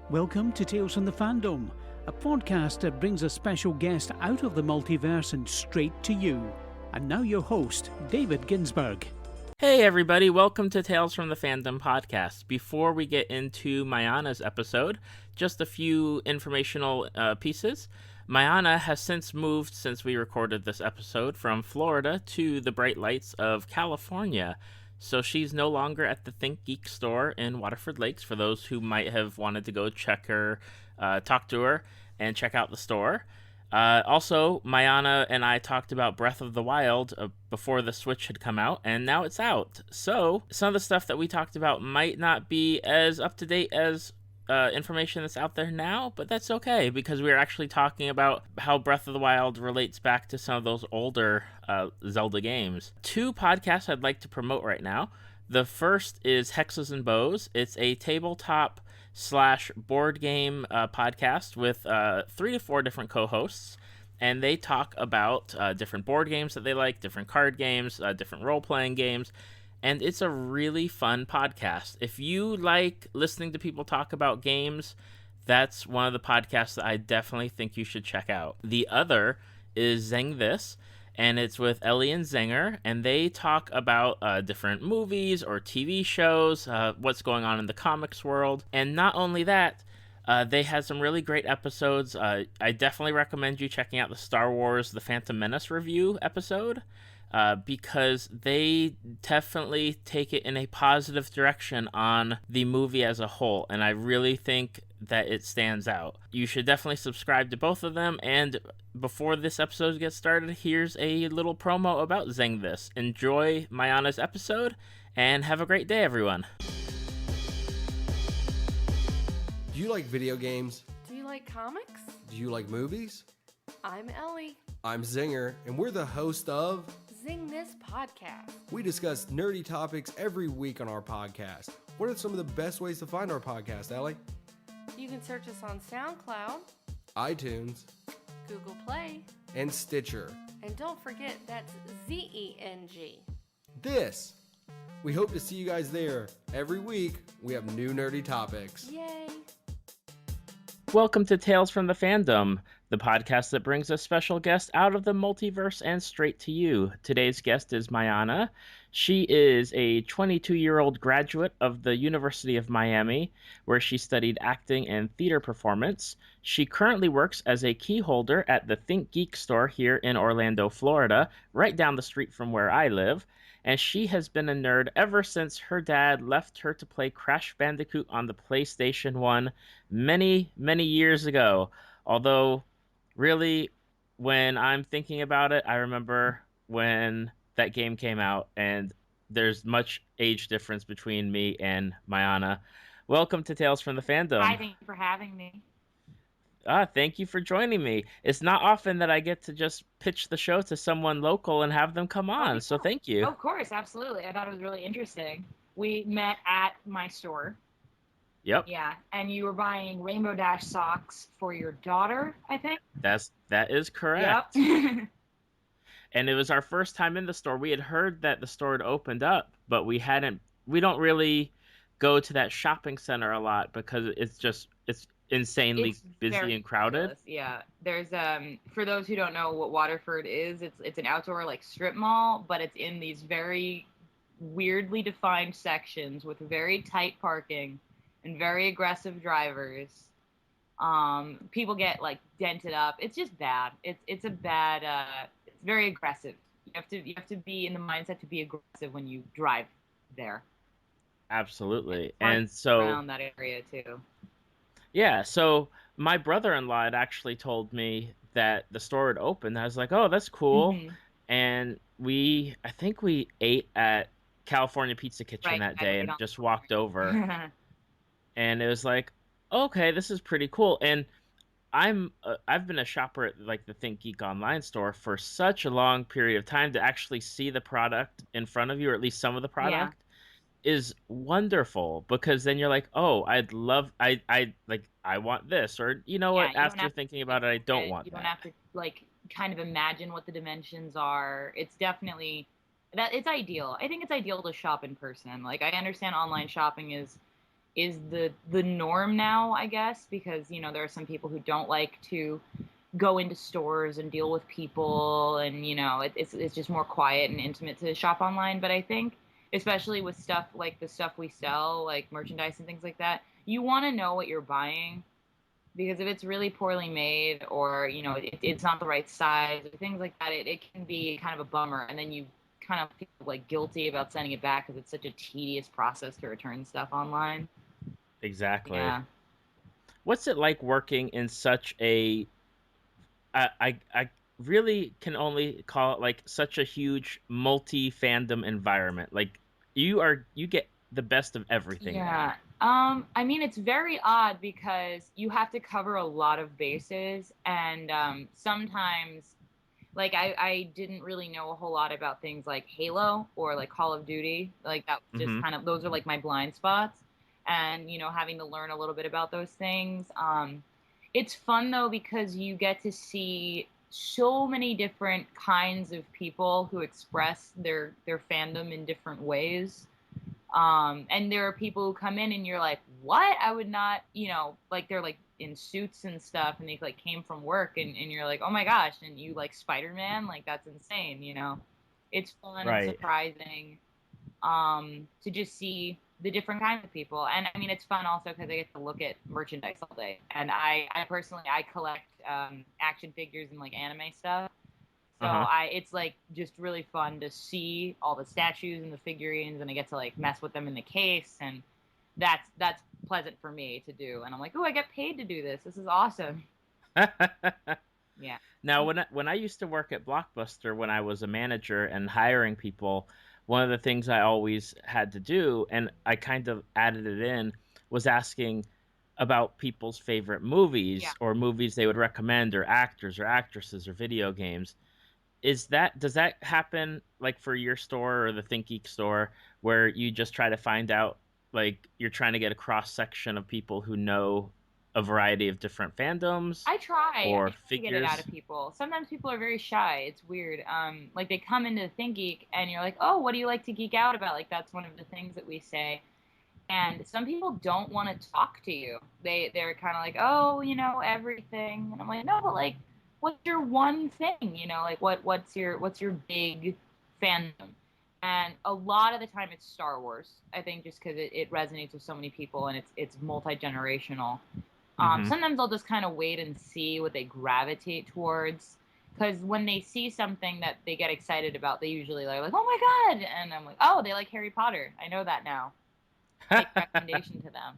Welcome to Tales from the Fandom, a podcast that brings a special guest out of the multiverse and straight to you. And now your host, David Ginsburg. Hey everybody, welcome to Tales from the Fandom podcast. Before we get into Mayanna's episode, just a few informational pieces. Mayanna has since moved, since we recorded this episode, from Florida to the bright lights of California. So she's no longer at the ThinkGeek store in Waterford Lakes, for those who might have wanted to go check her, talk to her, and check out the store. Also, Mayanna and I talked about Breath of the Wild before the Switch had come out, and now it's out. So, some of the stuff that we talked about might not be as up-to-date as information that's out there now, but that's okay, because we were actually talking about how Breath of the Wild relates back to some of those older Zelda games. Two podcasts I'd like to promote right now. The first is Hexes and Bows. It's a tabletop / board game podcast with 3 to 4 different co-hosts, and they talk about different board games that they like, different card games, different role-playing games, and it's a really fun podcast. If you like listening to people talk about games, that's one of the podcasts that I definitely think you should check out. The other is Zing This, and it's with Ellie and Zinger, and they talk about different movies or TV shows, what's going on in the comics world. And not only that, they had some really great episodes. I definitely recommend you checking out the Star Wars The Phantom Menace review episode, because they definitely take it in a positive direction on the movie as a whole, and I really think that it stands out. You should definitely subscribe to both of them, and before this episode gets started, here's a little promo about Zing This. Enjoy Mayanna's episode, and have a great day, everyone. Do you like video games? Do you like comics? Do you like movies? I'm Ellie. I'm Zinger, and we're the host of Zing This Podcast. We discuss nerdy topics every week on our podcast. What are some of the best ways to find our podcast, Ellie? You can search us on SoundCloud, iTunes, Google Play, and Stitcher. and don't forget that's ZENG. This! We hope to see you guys there. Every week, we have new nerdy topics. Yay! Welcome to Tales from the Fandom, the podcast that brings a special guest out of the multiverse and straight to you. Today's guest is Mayanna. She is a 22-year-old graduate of the University of Miami, where she studied acting and theater performance. She currently works as a key holder at the ThinkGeek store here in Orlando, Florida, right down the street from where I live. And she has been a nerd ever since her dad left her to play Crash Bandicoot on the PlayStation 1 many, many years ago. Although, really, when I'm thinking about it, I remember when that game came out, and there's much age difference between me and Mayanna. Welcome to Tales from the Fandom. Hi, thank you for having me. Thank you for joining me. It's not often that I get to just pitch the show to someone local and have them come on, so thank you. Of course, absolutely. I thought it was really interesting. We met at my store. Yep. Yeah, and you were buying Rainbow Dash socks for your daughter, I think? That is correct. Yep. And it was our first time in the store. We had heard that the store had opened up, but we don't really go to that shopping center a lot because it's insanely It's busy very and crowded. ridiculous. Yeah, there's for those who don't know what Waterford is, it's an outdoor like strip mall, but it's in these very weirdly defined sections with very tight parking and very aggressive drivers. People get like dented up. It's just bad. It's a bad. It's very aggressive. You have to be in the mindset to be aggressive when you drive there. Absolutely. It's And so around that area too. yeah, so my brother-in-law had actually told me that the store had opened. I was like, "Oh, that's cool." Mhm. And I think we ate at California Pizza Kitchen Right, that I day ate and on just the walked over. And it was like, okay, this is pretty cool. And I've been a shopper at like the ThinkGeek online store for such a long period of time to actually see the product in front of you, or at least some of the product, is wonderful, because then you're like, oh, I want this, or you know what? Yeah, you don't After have to thinking about it, I don't want You that. don't have to like kind of imagine what the dimensions are. It's definitely that it's ideal. I think it's ideal to shop in person. Like I understand online shopping is is the norm now, I guess, because there are some people who don't like to go into stores and deal with people, and it's just more quiet and intimate to shop online. But I think, especially with stuff like the stuff we sell, like merchandise and things like that, you want to know what you're buying, because if it's really poorly made, or it's not the right size or things like that, it can be kind of a bummer, and then you kind of feel like guilty about sending it back because it's such a tedious process to return stuff online. Exactly. Yeah. What's it like working in such a I really can only call it like such a huge multi fandom environment. Like you get the best of everything there. Yeah. I mean, it's very odd because you have to cover a lot of bases, and sometimes, like, I didn't really know a whole lot about things like Halo or like Call of Duty. Like, that was just Mm-hmm. kind of, those are like my blind spots. And, having to learn a little bit about those things. It's fun though, because you get to see so many different kinds of people who express their fandom in different ways. And there are people who come in and you're like, what? I would not, like, they're like in suits and stuff, and they like came from work, and you're like, oh my gosh, and you like Spider-Man, like that's insane. It's fun and Right. surprising, to just see the different kinds of people. And I mean, it's fun also because I get to look at merchandise all day. And I personally, I collect action figures and like anime stuff. So Uh-huh. it's like just really fun to see all the statues and the figurines, and I get to like mess with them in the case, and that's pleasant for me to do. And I'm like, oh, I get paid to do this. This is awesome. Yeah. Now, when I used to work at Blockbuster, when I was a manager and hiring people, one of the things I always had to do, and I kind of added it in, was asking about people's favorite Yeah. movies or movies they would recommend, or actors or actresses or video games. Does that happen like for your store or the ThinkGeek store, where you just try to find out, like you're trying to get a cross section of people who know a variety of different fandoms I or try to get it out figures? of people. Sometimes people are very shy. It's weird. Like they come into ThinkGeek and you're like, oh, what do you like to geek out about? Like that's one of the things that we say. And some people don't want to talk to you. They're kind of like, oh, everything. And I'm like, no, but like, what's your one thing? Like what's your big fandom? And a lot of the time it's Star Wars. I think just because it resonates with so many people, and it's multi generational. Mm-hmm. Sometimes I'll just kind of wait and see what they gravitate towards. Because when they see something that they get excited about, they usually are like, oh my God. And I'm like, oh, they like Harry Potter. I know that now. Make a recommendation to them.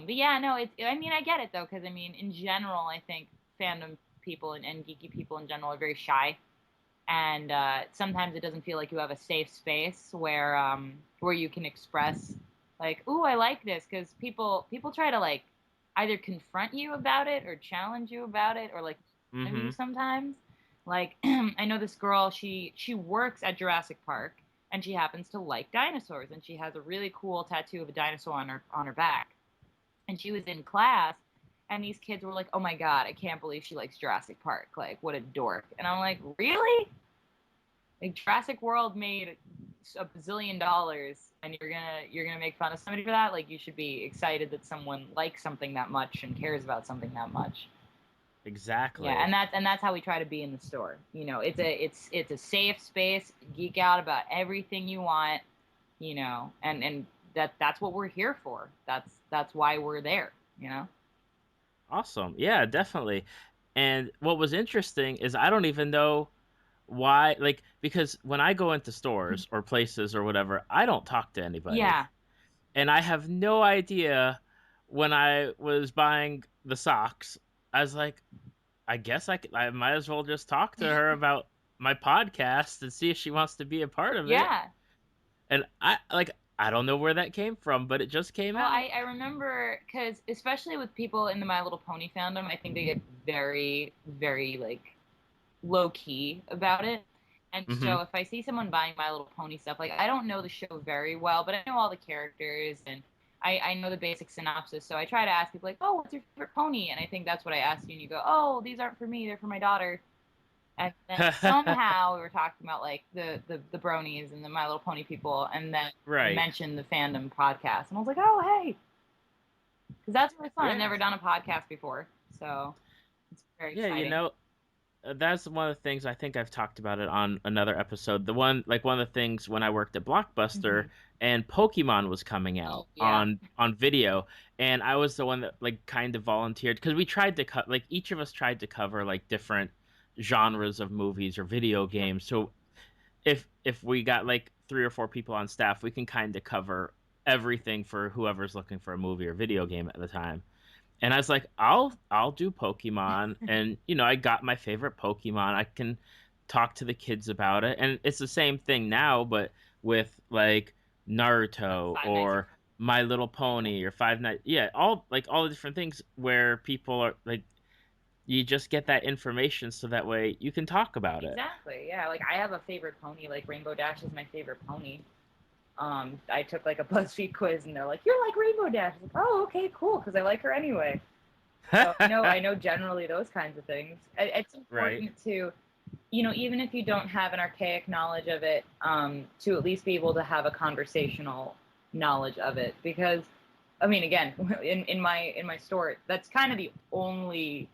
But yeah, no, I mean, I get it though, because I mean, in general, I think fandom people and geeky people in general are very shy, and sometimes it doesn't feel like you have a safe space where you can express like, ooh, I like this, because people try to like either confront you about it or challenge you about it, or like Mm-hmm. you sometimes. Like I know this girl, she works at Jurassic Park, and she happens to like dinosaurs, and she has a really cool tattoo of a dinosaur on her back. And she was in class, and these kids were like, "Oh my God, I can't believe she likes Jurassic Park. Like, what a dork." And I'm like, "Really? Like Jurassic World made a bazillion dollars, and you're gonna make fun of somebody for that? Like, you should be excited that someone likes something that much and cares about something that much." Yeah, Exactly. and that's how we try to be in the store. It's a safe space. Geek out about everything you want. And that's what we're here for. That's why we're there. You know. Awesome. Yeah, definitely. And what was interesting is I don't even know why, like, because when I go into stores or places or whatever, I don't talk to anybody. Yeah. And I have no idea. When I was buying the socks, I was like, I guess I might as well just talk to her about my podcast and see if she wants to be a part of it. Yeah. And I don't know where that came from, but it just came Well, out. I remember, because especially with people in the My Little Pony fandom, I think they get very, very like low key about it. And Mm-hmm. so if I see someone buying My Little Pony stuff, like I don't know the show very well, but I know all the characters, and I know the basic synopsis. So I try to ask people like, oh, what's your favorite pony? And I think that's what I asked you, and you go, oh, these aren't for me, they're for my daughter. And then somehow we were talking about like the bronies and the My Little Pony people, and then I Right. mentioned the Fandom podcast, and I was like, oh hey, because that's really fun. Yeah. I've never done a podcast before, so it's very Yeah, exciting. that's one of the things I think I've talked about it on another episode. One of the things when I worked at Blockbuster Mhm. and Pokemon was coming out Oh, yeah. on video, and I was the one that like kind of volunteered because we tried to cut like each of us tried to cover like different genres of movies or video games. So if we got like 3 or 4 people on staff, we can kind of cover everything for whoever's looking for a movie or video game at the time. And I was like, I'll do Pokemon, and I got my favorite Pokemon. I can talk to the kids about it, and it's the same thing now, but with like Naruto Five Nights at or My Little Pony or Five Nights, yeah, all the different things where people are like, you just get that information so that way you can talk about it. Exactly. Yeah. Like I have a favorite pony. Like Rainbow Dash is my favorite pony. I took like a BuzzFeed quiz, and they're like, "You're like Rainbow Dash." I was like, "Oh, okay, cool," because I like her anyway. So I know generally those kinds of things. It's Right. important to, even if you don't have an archaic knowledge of it, to at least be able to have a conversational knowledge of it. Because, I mean, again, in my store, that's kind of the only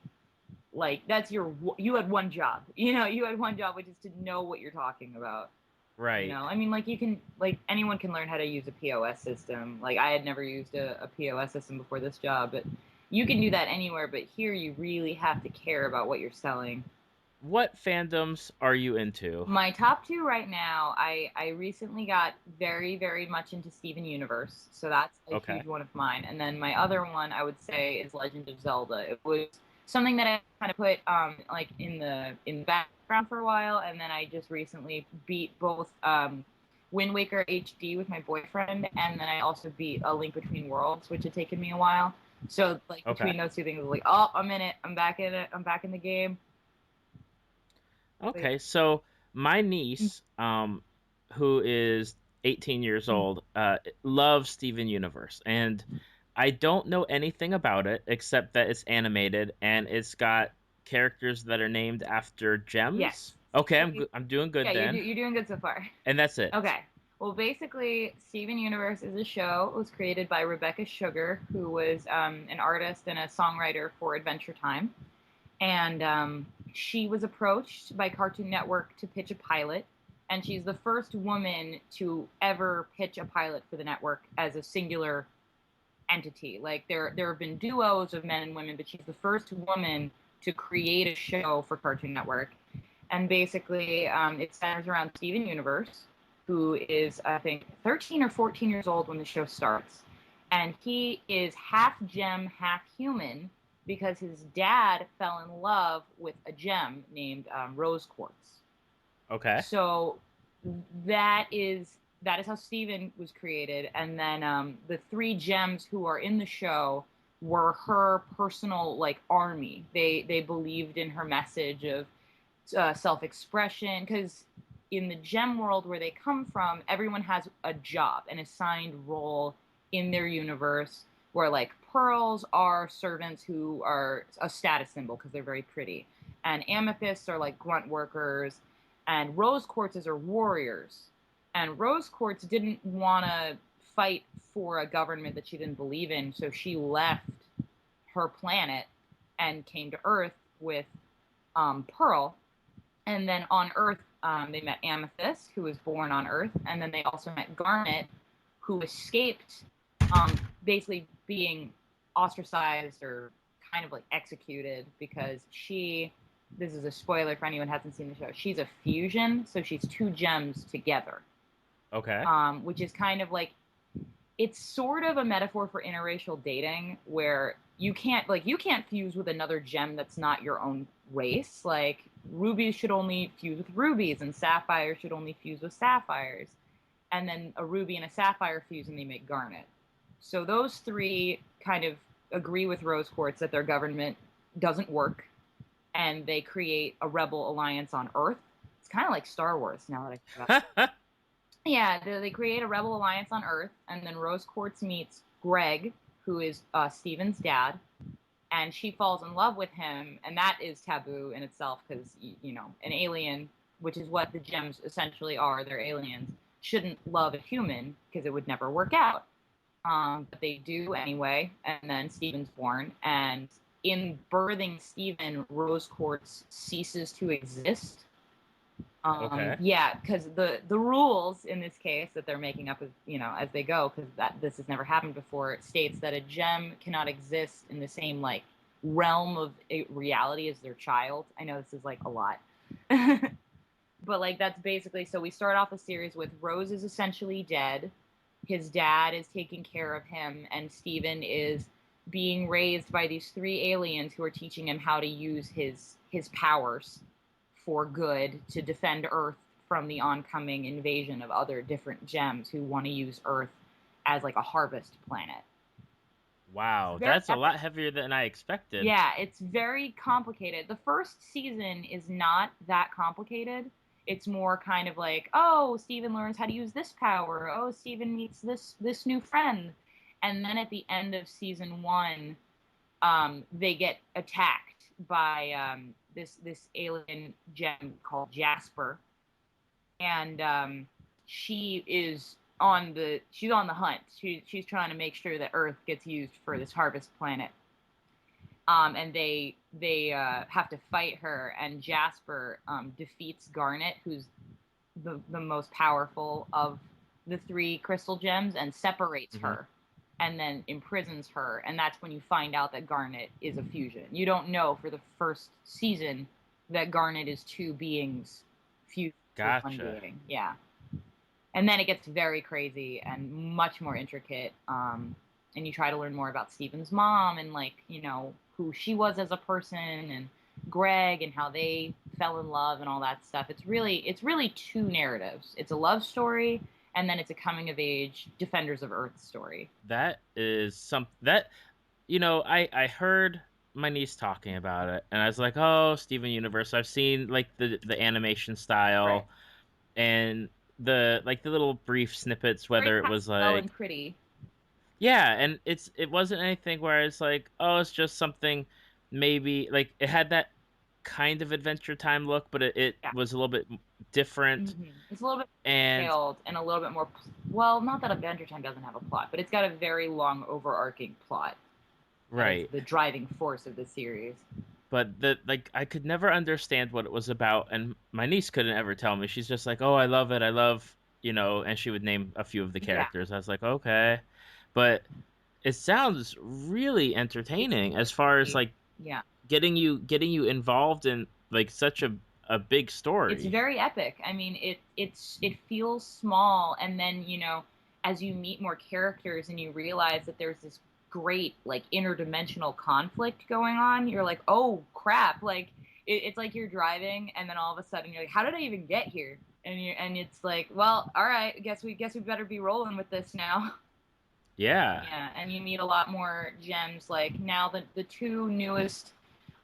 like you had one job. You had one job, which is to know what you're talking about. Right. I mean, like you can, like anyone can learn how to use a POS system. Like I had never used a POS system before this job, but you can do that anywhere. But here, you really have to care about what you're selling. What fandoms are you into? My top two right now, I recently got very, very much into Steven Universe, so that's a Okay. huge one of mine. And then my other one, I would say, is Legend of Zelda. It was something that I kind of put like in the background for a while, and then I just recently beat both Wind Waker HD with my boyfriend, and then I also beat A Link Between Worlds, which had taken me a while. So like Okay. between those two things, I was like, oh, I'm in it. I'm back in it. I'm back in the game. Okay, so my niece, who is 18 years old, loves Steven Universe, and I don't know anything about it except that it's animated and it's got characters that are named after gems. Yes. Okay, I'm doing good Yeah, then. you're doing good so far. And that's it. Okay. Well, basically, Steven Universe is a show. It was created by Rebecca Sugar, who was an artist and a songwriter for Adventure Time. And she was approached by Cartoon Network to pitch a pilot. And she's the first woman to ever pitch a pilot for the network as a singular entity. Like there have been duos of men and women, but she's the first woman to create a show for Cartoon Network. And basically, it centers around Steven Universe, who is, I think, 13 or 14 years old when the show starts. And he is half gem, half human, because his dad fell in love with a gem named rose quartz. Okay. So that is how Steven was created. And then the 3 gems who are in the show were her personal like army. They believed in her message of self-expression, because in the gem world where they come from, everyone has a job, an assigned role in their universe, where like pearls are servants who are a status symbol because they're very pretty, and amethysts are like grunt workers, and rose quartzes are warriors. And rose quartz didn't want to fight for a government that she didn't believe in, so she left her planet and came to Earth with Pearl. And then on Earth, they met Amethyst, who was born on Earth, and then they also met Garnet, who escaped basically being ostracized or kind of like executed because this is a spoiler for anyone who hasn't seen the show, she's a fusion, so she's 2 gems together. Okay. Which is kind of like, it's sort of a metaphor for interracial dating, where you can't fuse with another gem that's not your own race. Like rubies should only fuse with rubies, and sapphires should only fuse with sapphires. And then a ruby and a sapphire fuse and they make garnet. So those 3 kind of agree with rose quartz that their government doesn't work, and they create a rebel alliance on Earth. It's kind of like Star Wars now that I think about it. Yeah, they create a rebel alliance on Earth, and then Rose Quartz meets Greg, who is Steven's dad, and she falls in love with him, and that is taboo in itself because an alien, which is what the gems essentially are, they're aliens, shouldn't love a human because it would never work out. But they do anyway, and then Steven's born, and in birthing Steven, Rose Quartz ceases to exist. Okay. Yeah, because the rules in this case that they're making up as they go, because this has never happened before, it states that a gem cannot exist in the same like realm of reality as their child. I know this is like a lot. But like that's basically, so we start off a series with Rose is essentially dead. His dad is taking care of him, and Steven is being raised by these 3 aliens who are teaching him how to use his powers for good to defend Earth from the oncoming invasion of other different gems who want to use Earth as like a harvest planet. Wow, Very that's a epic. lot heavier than I expected. Yeah, it's very complicated. The first season is not that complicated. It's more kind of like, oh, Steven learns how to use this power. Oh, Steven meets this new friend. And then at the end of season 1, they get attacked by this alien gem called Jasper, and she's on the hunt. She's trying to make sure that Earth gets used for this harvest planet. And they have to fight her, and Jasper defeats Garnet, who's the most powerful of the 3 crystal gems, and separates her, and then imprisons her. And that's when you find out that Garnet is a fusion. You don't know for the first season that Garnet is 2 beings fused with 1 being. Yeah. And then it gets very crazy and much more intricate. And you try to learn more about Steven's mom and who she was as a person, and Greg and how they fell in love and all that stuff. It's really 2 narratives. It's a love story, and then it's a coming of age Defenders of Earth story. That is I heard my niece talking about it, and I was like, oh, Steven Universe. I've seen like the animation style, Right. and the little brief snippets, whether it was like and pretty. Yeah, and it wasn't anything where it's like, oh, it's just something, maybe like it had that kind of Adventure Time look, but it was a little bit different. Mm-hmm. It's a little bit and detailed and a little bit more. Well, not that Adventure Time doesn't have a plot, but it's got a very long overarching plot. Right. The driving force of the series. But I could never understand what it was about, and my niece couldn't ever tell me. She's just like, oh, I love it, I love, and she would name a few of the characters. Yeah. I was like, okay, but it sounds really entertaining as far as like getting you involved in like such a big story. It's very epic. I mean, it feels small, and then as you meet more characters and you realize that there's this great like interdimensional conflict going on, you're like, oh crap, like it's like you're driving and then all of a sudden you're like, how did I even get here? And it's like, well, all right, guess we better be rolling with this now. Yeah, and you meet a lot more gems. Like now the 2 newest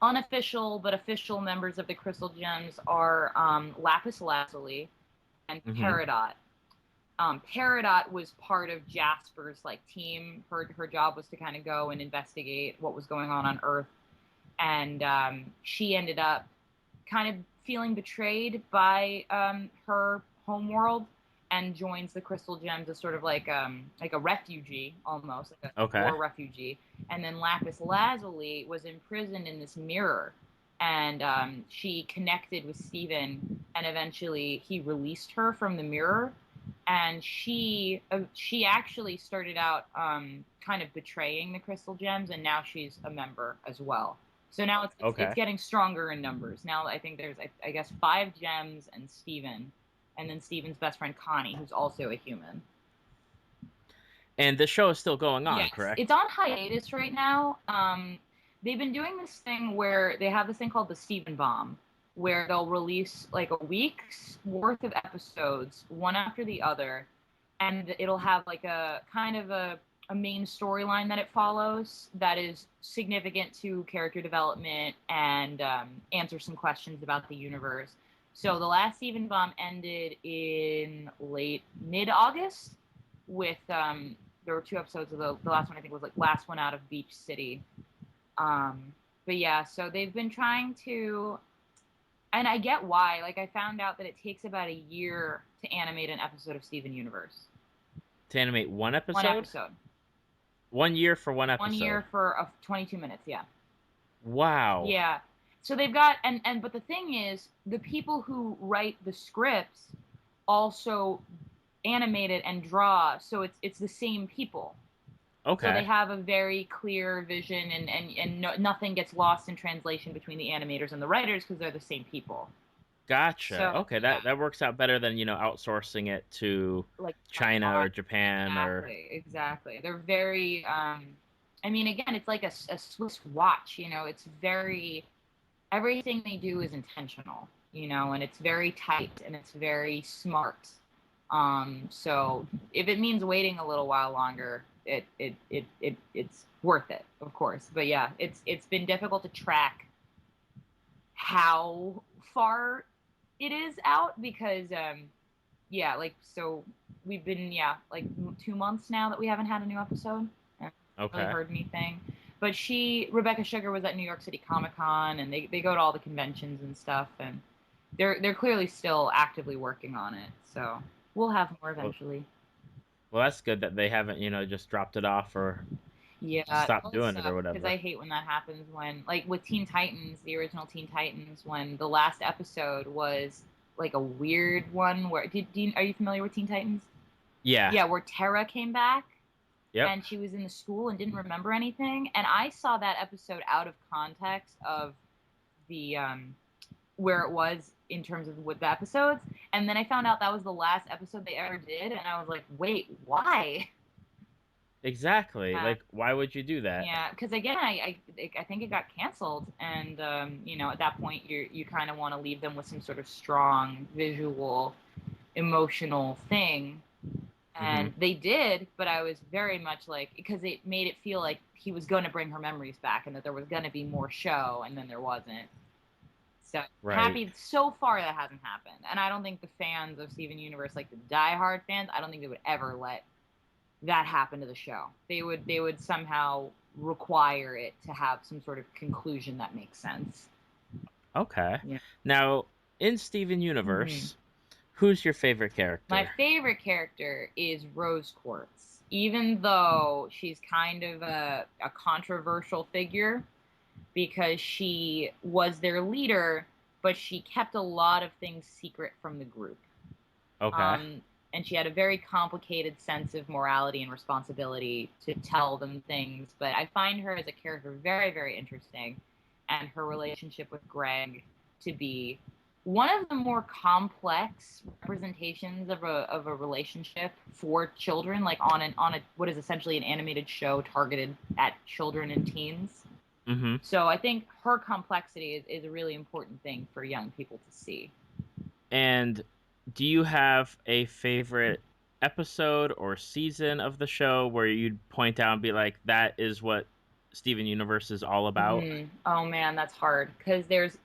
unofficial but official members of the crystal gems are Lapis Lazuli and Peridot. Peridot was part of Jasper's like team. Her job was to kind of go and investigate what was going on Earth, and she ended up kind of feeling betrayed by her homeworld, and joins the crystal gems as sort of like a refugee, almost like a war refugee. And then Lapis Lazuli was imprisoned in this mirror, and she connected with Steven, and eventually he released her from the mirror. And she actually started out kind of betraying the crystal gems, and now she's a member as well. So now it's getting stronger in numbers. Now I think there's I guess 5 gems and Steven, and then Steven's best friend Connie, who's also a human. And the show is still going on, yes, correct? It's on hiatus right now. They've been doing this thing where they have this thing called the Steven Bomb, where they'll release like a week's worth of episodes, one after the other, and it'll have like a kind of a main storyline that it follows that is significant to character development and answer some questions about the universe. So the last Steven Bomb ended in mid-August with there were 2 episodes of the last one, I think was like Last One Out of Beach City. But yeah, so they've been trying to, and I get why. Like, I found out that it takes about a year to animate an episode of Steven Universe. To animate one episode? One episode. 1 year for one episode? 1 year for 22 minutes, yeah. Wow. Yeah. So they've got, but the thing is, the people who write the scripts also animate it and draw, so it's the same people. Okay. So they have a very clear vision, and nothing gets lost in translation between the animators and the writers because they're the same people. Gotcha. So, Okay, that works out better than, outsourcing it to like China or Japan Exactly. They're very, again, it's like a Swiss watch, it's very, everything they do is intentional, and it's very tight and it's very smart. So if it means waiting a little while longer, it's worth it, of course. But yeah, it's been difficult to track how far it is out because so we've been 2 months now that we haven't had a new episode. I haven't really heard anything. But Rebecca Sugar was at New York City Comic Con, and they go to all the conventions and stuff, and they're clearly still actively working on it. So we'll have more eventually. Well, that's good that they haven't, just dropped it off or stopped doing it or whatever. Because I hate when that happens, when, like, with Teen Titans, the original Teen Titans, when the last episode was like a weird one where are you familiar with Teen Titans? Yeah, where Terra came back. Yep. And she was in the school and didn't remember anything, and I saw that episode out of context of the where it was in terms of with the episodes, and then I found out that was the last episode they ever did, and I was like, wait, why? Exactly. Like, why would you do that? Yeah, because again, I think it got canceled, and at that point, you kind of want to leave them with some sort of strong visual, emotional thing, and they did, but I was very much like, because it made it feel like he was going to bring her memories back, and that there was going to be more show, and then there wasn't. So happy so far that hasn't happened, and I don't think the fans of Steven Universe, like the diehard fans, I don't think they would ever let that happen to the show. They would somehow require it to have some sort of conclusion that makes sense. Okay. Yeah. Now, in Steven Universe, who's your favorite character? My favorite character is Rose Quartz, even though she's kind of a controversial figure because she was their leader, but she kept a lot of things secret from the group. Okay. And she had a very complicated sense of morality and responsibility to tell them things. But I find her as a character very, very interesting, and her relationship with Greg to be one of the more complex representations of a relationship for children, like on a what is essentially an animated show targeted at children and teens. So I think her complexity is a really important thing for young people to see. And do you have a favorite episode or season of the show where you'd point out and be like, that is what Steven Universe is all about? Oh man, that's hard because there's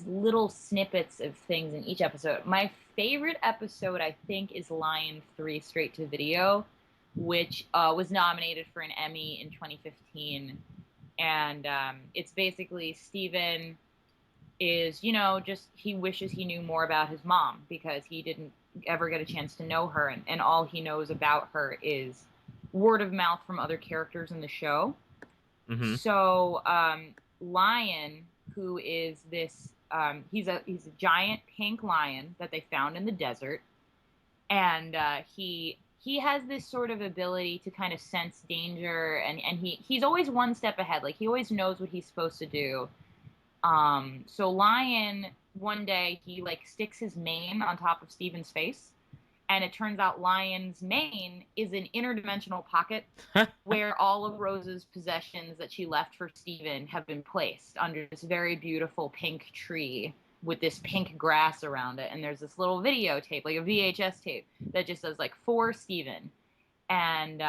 little snippets of things in each episode. My favorite episode, I think, is Lion 3 Straight to Video, which was nominated for an Emmy in 2015. And it's basically Steven is, just he wishes he knew more about his mom because he didn't ever get a chance to know her. And all he knows about her is word of mouth from other characters in the show. So Lion, who is this, he's a giant pink lion that they found in the desert. And he has this sort of ability to kind of sense danger, and he's always one step ahead. Like, he always knows what he's supposed to do. So Lion, one day, he, like, sticks his mane on top of Steven's face, and it turns out Lion's mane is an interdimensional pocket where all of Rose's possessions that she left for Steven have been placed under this very beautiful pink tree with this pink grass around it, and there's this little videotape, like a VHS tape, that just says, like, for Steven. And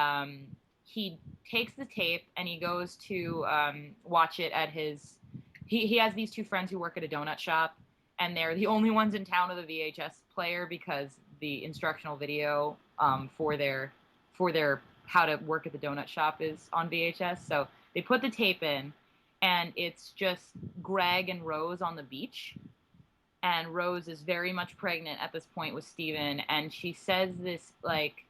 he takes the tape and he goes to watch it at his... He has these two friends who work at a donut shop, and they're the only ones in town with a VHS player because the instructional video for their how to work at the donut shop is on VHS. So they put the tape in, and it's just Greg and Rose on the beach. And Rose is very much pregnant at this point with Steven, and she says this like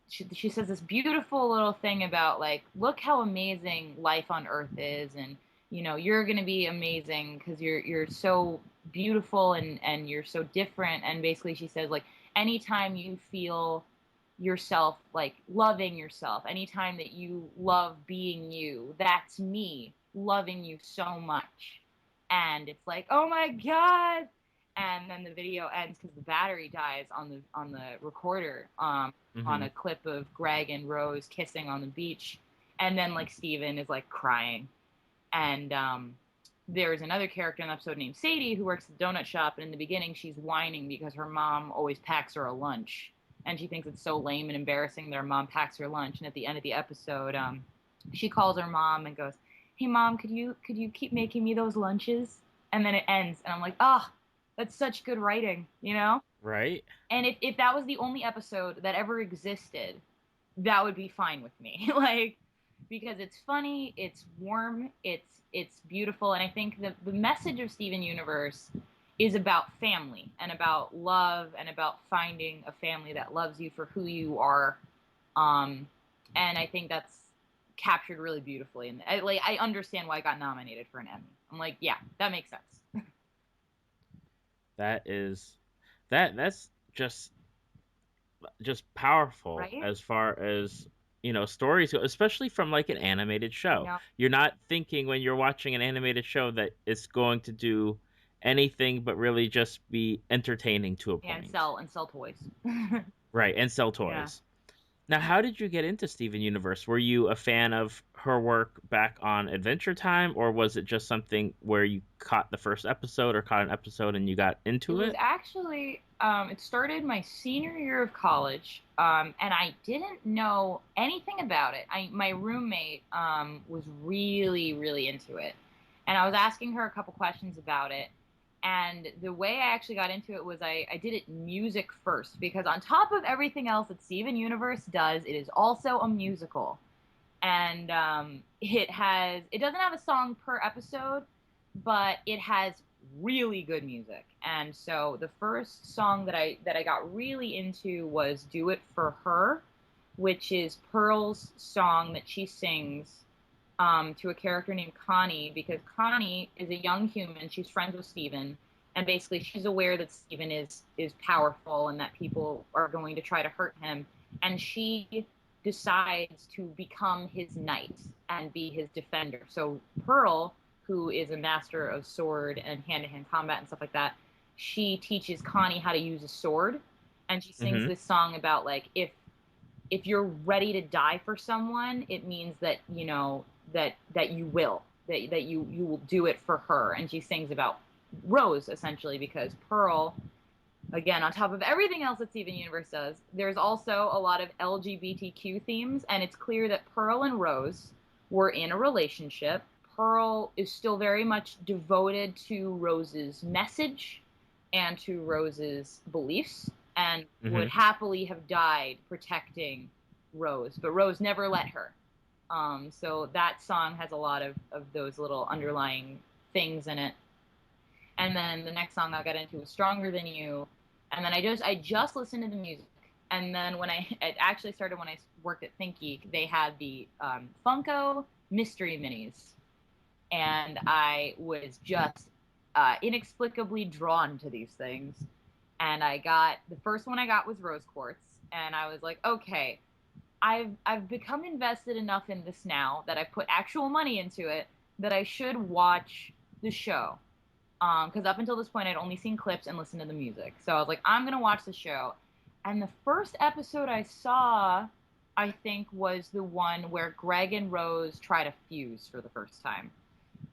she says this beautiful little thing about like, look how amazing life on Earth is, and you're gonna be amazing because you're so beautiful and you're so different. And basically she says like, anytime you feel yourself like loving yourself, anytime that you love being you, that's me loving you so much. And it's like, oh my god. And then the video ends because the battery dies on the recorder, on a clip of Greg and Rose kissing on the beach. And then like Steven is like crying. And there's another character in the episode named Sadie who works at the donut shop, and in the beginning she's whining because her mom always packs her a lunch, and she thinks it's so lame and embarrassing that her mom packs her lunch. And at the end of the episode, she calls her mom and goes, "Hey mom, could you keep making me those lunches?" And then it ends, and I'm like, that's such good writing, Right. And if that was the only episode that ever existed, that would be fine with me. Like, because it's funny, it's warm, it's beautiful. And I think the message of Steven Universe is about family and about love and about finding a family that loves you for who you are. And I think that's captured really beautifully. And I understand why I got nominated for an Emmy. I'm like, yeah, that makes sense. That's just powerful, Right? as far as stories go, especially from like an animated show. Yeah. You're not thinking when you're watching an animated show that it's going to do anything but really just be entertaining to a point. And sell toys. Right, and sell toys. Yeah. Now, how did you get into Steven Universe? Were you a fan of her work back on Adventure Time, or was it just something where you caught the first episode or caught an episode and you got into It it? was actually, it started my senior year of college, and I didn't know anything about it. My roommate was really, really into it, and I was asking her a couple questions about it. And the way I actually got into it was I did it music first, because on top of everything else that Steven Universe does, it is also a musical. And it doesn't have a song per episode, but it has really good music. And so the first song that I got really into was "Do It for Her," which is Pearl's song that she sings to a character named Connie, because Connie is a young human. She's friends with Steven, and basically she's aware that Steven is powerful and that people are going to try to hurt him, and she decides to become his knight and be his defender. So Pearl, who is a master of sword and hand-to-hand combat and stuff like that, she teaches Connie how to use a sword, and she sings this song about like, if you're ready to die for someone, it means that that you will do it for her. And she sings about Rose, essentially, because Pearl, again, on top of everything else that Steven Universe does, there's also a lot of LGBTQ themes, and it's clear that Pearl and Rose were in a relationship. Pearl is still very much devoted to Rose's message and to Rose's beliefs, and would happily have died protecting Rose, but Rose never let her. So that song has a lot of those little underlying things in it. And then the next song I got into was "Stronger Than You," and then I just listened to the music. And then it actually started when I worked at ThinkGeek, they had the Funko Mystery Minis, and I was just inexplicably drawn to these things. And the first one I got was Rose Quartz, and I was like, okay, I've become invested enough in this now that I've put actual money into it that I should watch the show. Because up until this point, I'd only seen clips and listened to the music. So I was like, I'm going to watch the show. And the first episode I saw, I think, was the one where Greg and Rose try to fuse for the first time.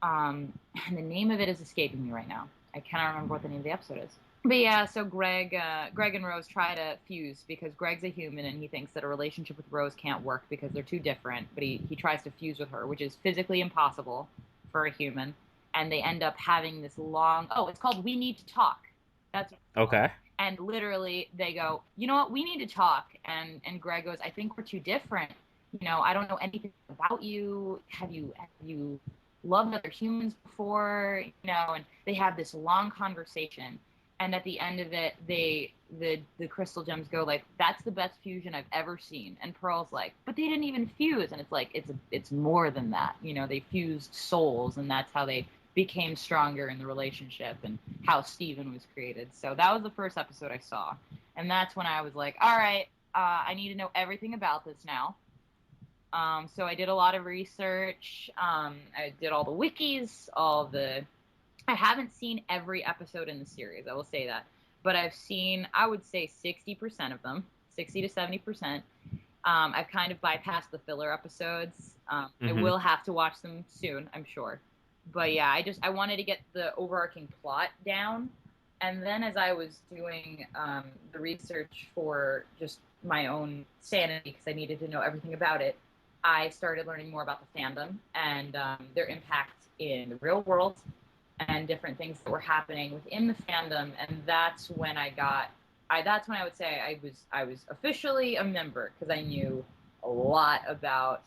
And the name of it is escaping me right now. I cannot remember what the name of the episode is. But yeah, so Greg and Rose try to fuse because Greg's a human and he thinks that a relationship with Rose can't work because they're too different. But he tries to fuse with her, which is physically impossible for a human. And they end up having this long... Oh, it's called "We Need to Talk." That's okay. And literally they go, you know what, we need to talk. And Greg goes, I think we're too different. I don't know anything about you. Have you loved other humans before, and they have this long conversation. And at the end of it, the crystal gems go like, "That's the best fusion I've ever seen." And Pearl's like, "But they didn't even fuse." And it's like, it's more than that. They fused souls, and that's how they became stronger in the relationship and how Steven was created. So that was the first episode I saw. And that's when I was like, all right, I need to know everything about this now. So I did a lot of research. I did all the wikis, I haven't seen every episode in the series, I will say that. But I've seen, I would say 60% of them, 60 to 70%. I've kind of bypassed the filler episodes. I will have to watch them soon, I'm sure. But yeah, I wanted to get the overarching plot down. And then as I was doing the research for just my own sanity, because I needed to know everything about it, I started learning more about the fandom and their impact in the real world and different things that were happening within the fandom. And that's when that's when I would say I was officially a member, because I knew a lot about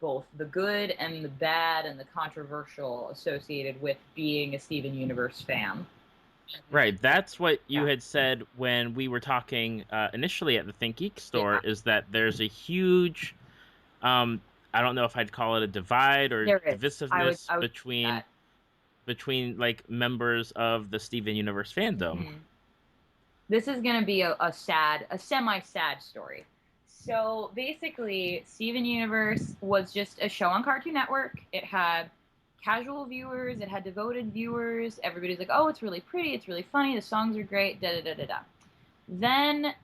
both the good and the bad and the controversial associated with being a Steven Universe fan. Right, that's what you had said when we were talking initially at the ThinkGeek store, is that there's a huge, I don't know if I'd call it a divide or divisiveness I would between like members of the Steven Universe fandom. This is going to be a semi-sad story. So basically, Steven Universe was just a show on Cartoon Network. It had casual viewers, it had devoted viewers. Everybody's like, "Oh, it's really pretty, it's really funny, the songs are great, da da da da da." Then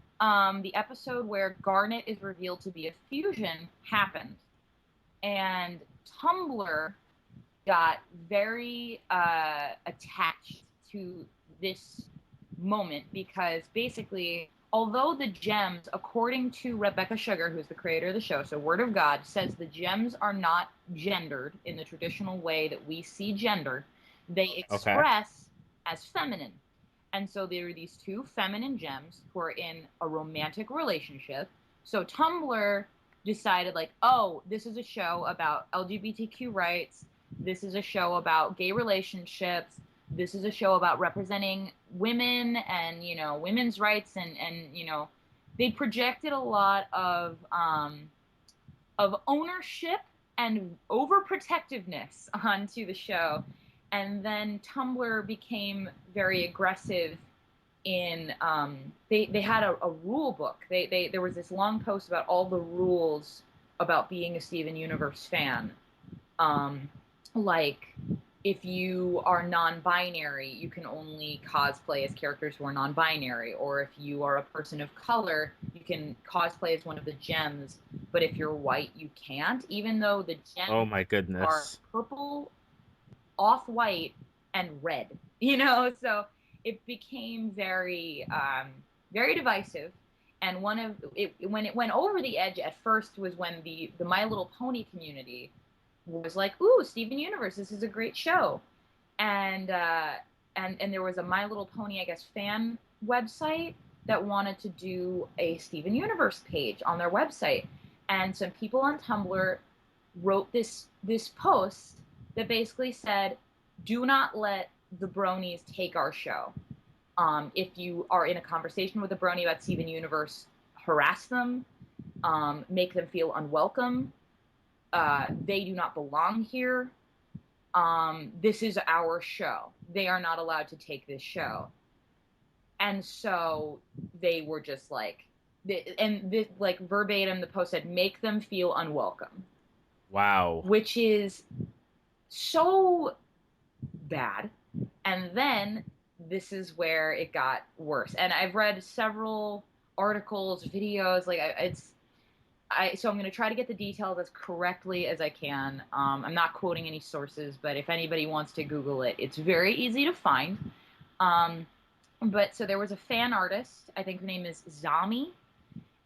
the episode where Garnet is revealed to be a fusion happened, and Tumblr got very attached to this moment, because basically, although the gems, according to Rebecca Sugar, who's the creator of the show, so Word of God, says the gems are not gendered in the traditional way that we see gender, they express as feminine. And so there are these two feminine gems who are in a romantic relationship. So Tumblr decided, like, oh, this is a show about LGBTQ rights. This is a show about gay relationships. This is a show about representing women and, women's rights. And they projected a lot of ownership and overprotectiveness onto the show. And then Tumblr became very aggressive in they had a rule book. There was this long post about all the rules about being a Steven Universe fan. Like, if you are non-binary, you can only cosplay as characters who are non-binary, or if you are a person of color, you can cosplay as one of the gems, but if you're white, you can't, even though the gems Oh my goodness. are purple, off-white, and red, so it became very very divisive. And when it went over the edge at first was when the My Little Pony community was like, "Ooh, Steven Universe, this is a great show," and there was a My Little Pony, I guess, fan website that wanted to do a Steven Universe page on their website, and some people on Tumblr wrote this post that basically said, "Do not let the bronies take our show. If you are in a conversation with a brony about Steven Universe, harass them, make them feel unwelcome. They do not belong here. This is our show. They are not allowed to take this show." And so they were just like, like verbatim, the post said, "Make them feel unwelcome." Wow. Which is so bad. And then this is where it got worse. And I've read several articles, videos, so I'm going to try to get the details as correctly as I can. I'm not quoting any sources, but if anybody wants to Google it, it's very easy to find. But so there was a fan artist, I think her name is Zami,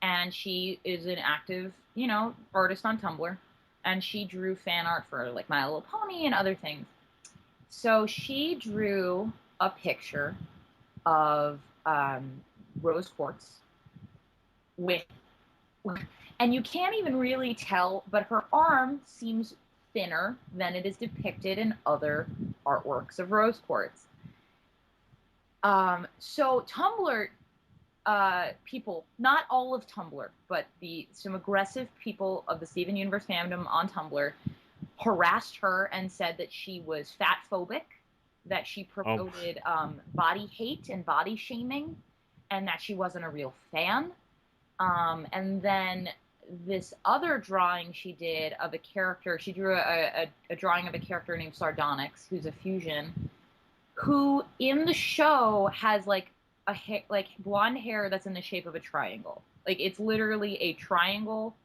and she is an active, artist on Tumblr, and she drew fan art for like My Little Pony and other things. So she drew a picture of rose quartz and you can't even really tell, but her arm seems thinner than it is depicted in other artworks of rose quartz. So Tumblr people, not all of Tumblr, but some aggressive people of the Steven Universe fandom on Tumblr harassed her and said that she was fat phobic, that she promoted body hate and body shaming, and that she wasn't a real fan. And then this other drawing she did of a character, she drew a drawing of a character named Sardonyx, who's a fusion, who in the show has like blonde hair that's in the shape of a triangle. Like it's literally a triangle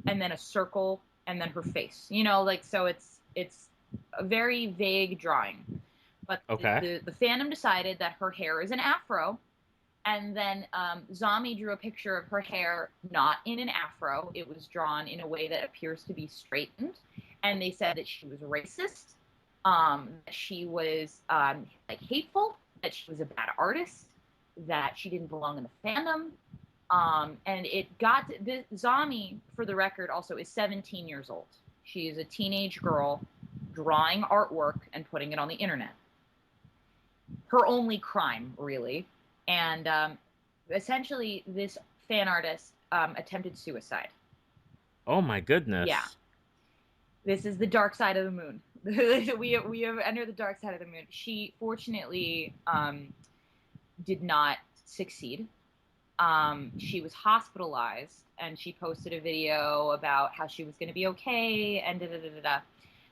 and then a circle and then her face. You know, like so it's a very vague drawing. But the fandom decided that her hair is an afro. And then Zami drew a picture of her hair not in an afro. It was drawn in a way that appears to be straightened. And they said that she was racist, that she was like hateful, that she was a bad artist, that she didn't belong in the fandom. And it got Zami, for the record, also is 17 years old. She is a teenage girl drawing artwork and putting it on the internet. Her only crime, really. And essentially, this fan artist attempted suicide. Oh my goodness. Yeah. This is the dark side of the moon. we have entered the dark side of the moon. She fortunately did not succeed. She was hospitalized, and she posted a video about how she was going to be okay, and da-da-da-da-da.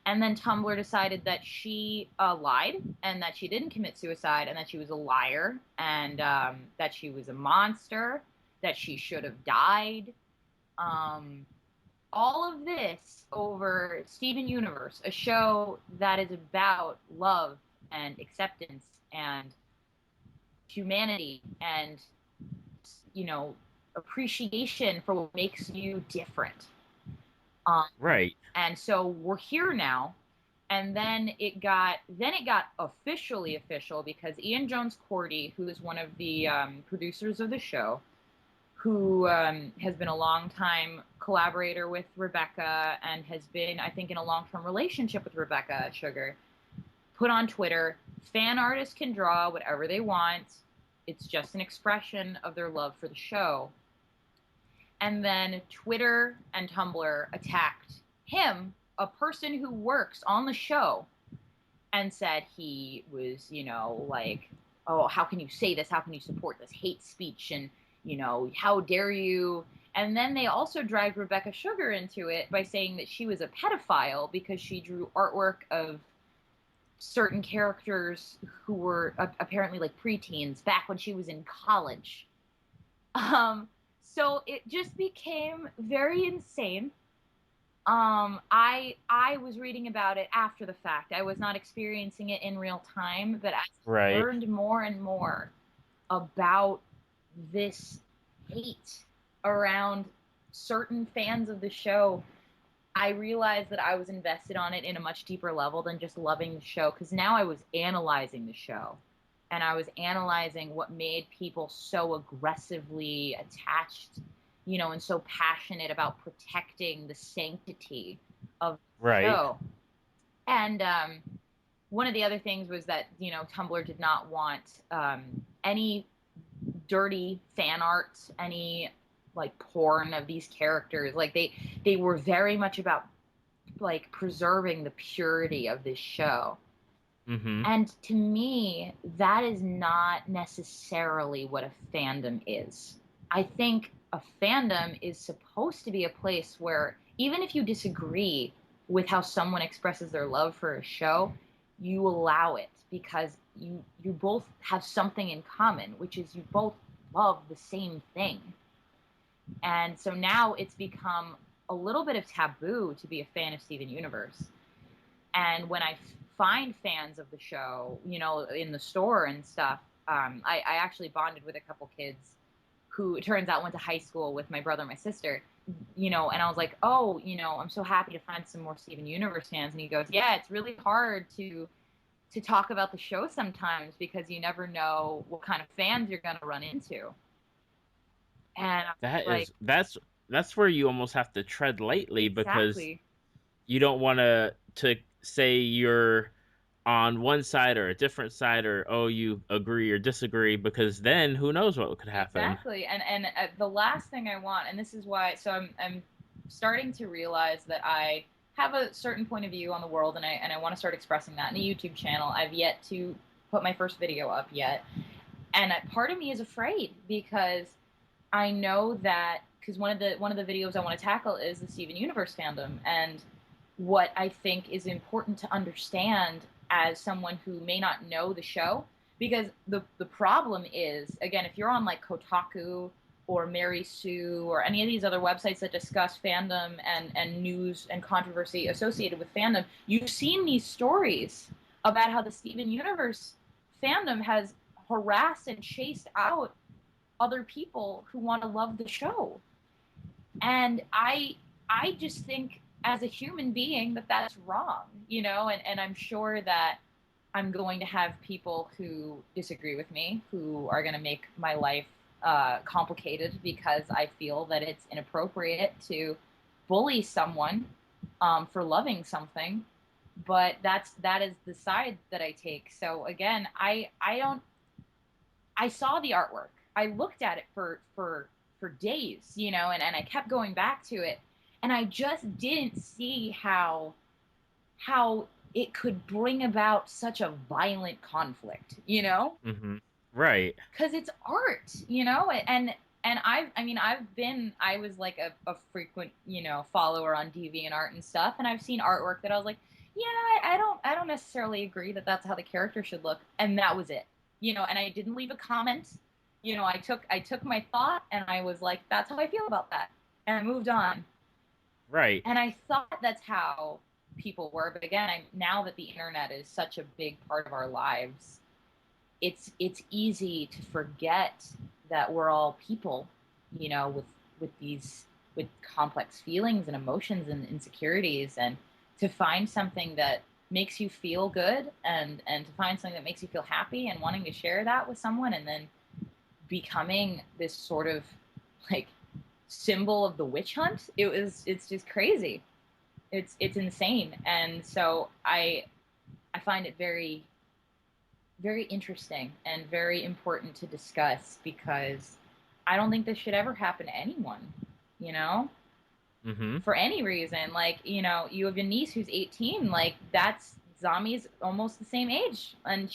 And then Tumblr decided that she lied, and that she didn't commit suicide, and that she was a liar, and that she was a monster, that she should have died. All of this over Steven Universe, a show that is about love and acceptance and humanity and, you know, appreciation for what makes you different. Right. And so we're here now. And then it got officially official because Ian Jones Cordy, who is one of the producers of the show, who has been a long-time collaborator with Rebecca and has been, I think, in a long-term relationship with Rebecca Sugar, put on Twitter, fan artists can draw whatever they want. It's just an expression of their love for the show. And then Twitter and Tumblr attacked him, a person who works on the show, and said he was, you know, like, oh, how can you say this? How can you support this hate speech? And, you know, how dare you? And then they also dragged Rebecca Sugar into it by saying that she was a pedophile because she drew artwork of certain characters who were apparently like preteens back when she was in college. So it just became very insane. I was reading about it after the fact. I was not experiencing it in real time, but I learned more and more about this hate around certain fans of the show. I realized that I was invested on it in a much deeper level than just loving the show, because now I was analyzing the show. And I was analyzing what made people so aggressively attached, you know, and so passionate about protecting the sanctity of the show. And one of the other things was that, you know, Tumblr did not want any dirty fan art, any like porn of these characters. Like they were very much about like preserving the purity of this show. Mm-hmm. And to me, that is not necessarily what a fandom is. I think a fandom is supposed to be a place where even if you disagree with how someone expresses their love for a show, you allow it because you both have something in common, which is you both love the same thing. And so now it's become a little bit of taboo to be a fan of Steven Universe. And when I find fans of the show, you know, in the store and stuff, I actually bonded with a couple kids who it turns out went to high school with my brother and my sister, you know, and I was like, oh, you know, I'm so happy to find some more Steven Universe fans. And he goes, yeah, it's really hard to talk about the show sometimes because you never know what kind of fans you're going to run into. And that's where you almost have to tread lightly because you don't want to say you're on one side or a different side, or you agree or disagree, because then who knows what could happen. Exactly. And the last thing I want, and this is why, so I'm starting to realize that I have a certain point of view on the world, and I want to start expressing that in a YouTube channel. I've yet to put my first video up yet, and part of me is afraid because I know that, because one of the videos I want to tackle is the Steven Universe fandom, and what I think is important to understand as someone who may not know the show, because the problem is, again, if you're on like Kotaku or Mary Sue or any of these other websites that discuss fandom and news and controversy associated with fandom, you've seen these stories about how the Steven Universe fandom has harassed and chased out other people who want to love the show. And I just think as a human being that that's wrong, and I'm sure that I'm going to have people who disagree with me, who are going to make my life complicated because I feel that it's inappropriate to bully someone for loving something. But that is the side that I take. So again, I saw the artwork. I looked at it for days, and I kept going back to it, and I just didn't see how it could bring about such a violent conflict, Mm-hmm. Right. because it's art, and I was like a frequent, follower on DeviantArt and stuff, and I've seen artwork that I was like, yeah, I don't necessarily agree that that's how the character should look, and that was it, and I didn't leave a comment, I took my thought and I was like, that's how I feel about that, and I moved on. Right. And I thought that's how people were, but again, now that the internet is such a big part of our lives, it's easy to forget that we're all people, with these with complex feelings and emotions and insecurities, and to find something that makes you feel good, and to find something that makes you feel happy and wanting to share that with someone, and then becoming this sort of like symbol of the witch hunt. It's just crazy. It's insane. And so I find it very, very interesting and very important to discuss, because I don't think this should ever happen to anyone, Mm-hmm. for any reason. Like, you have a niece who's 18, like that's Zami's almost the same age. And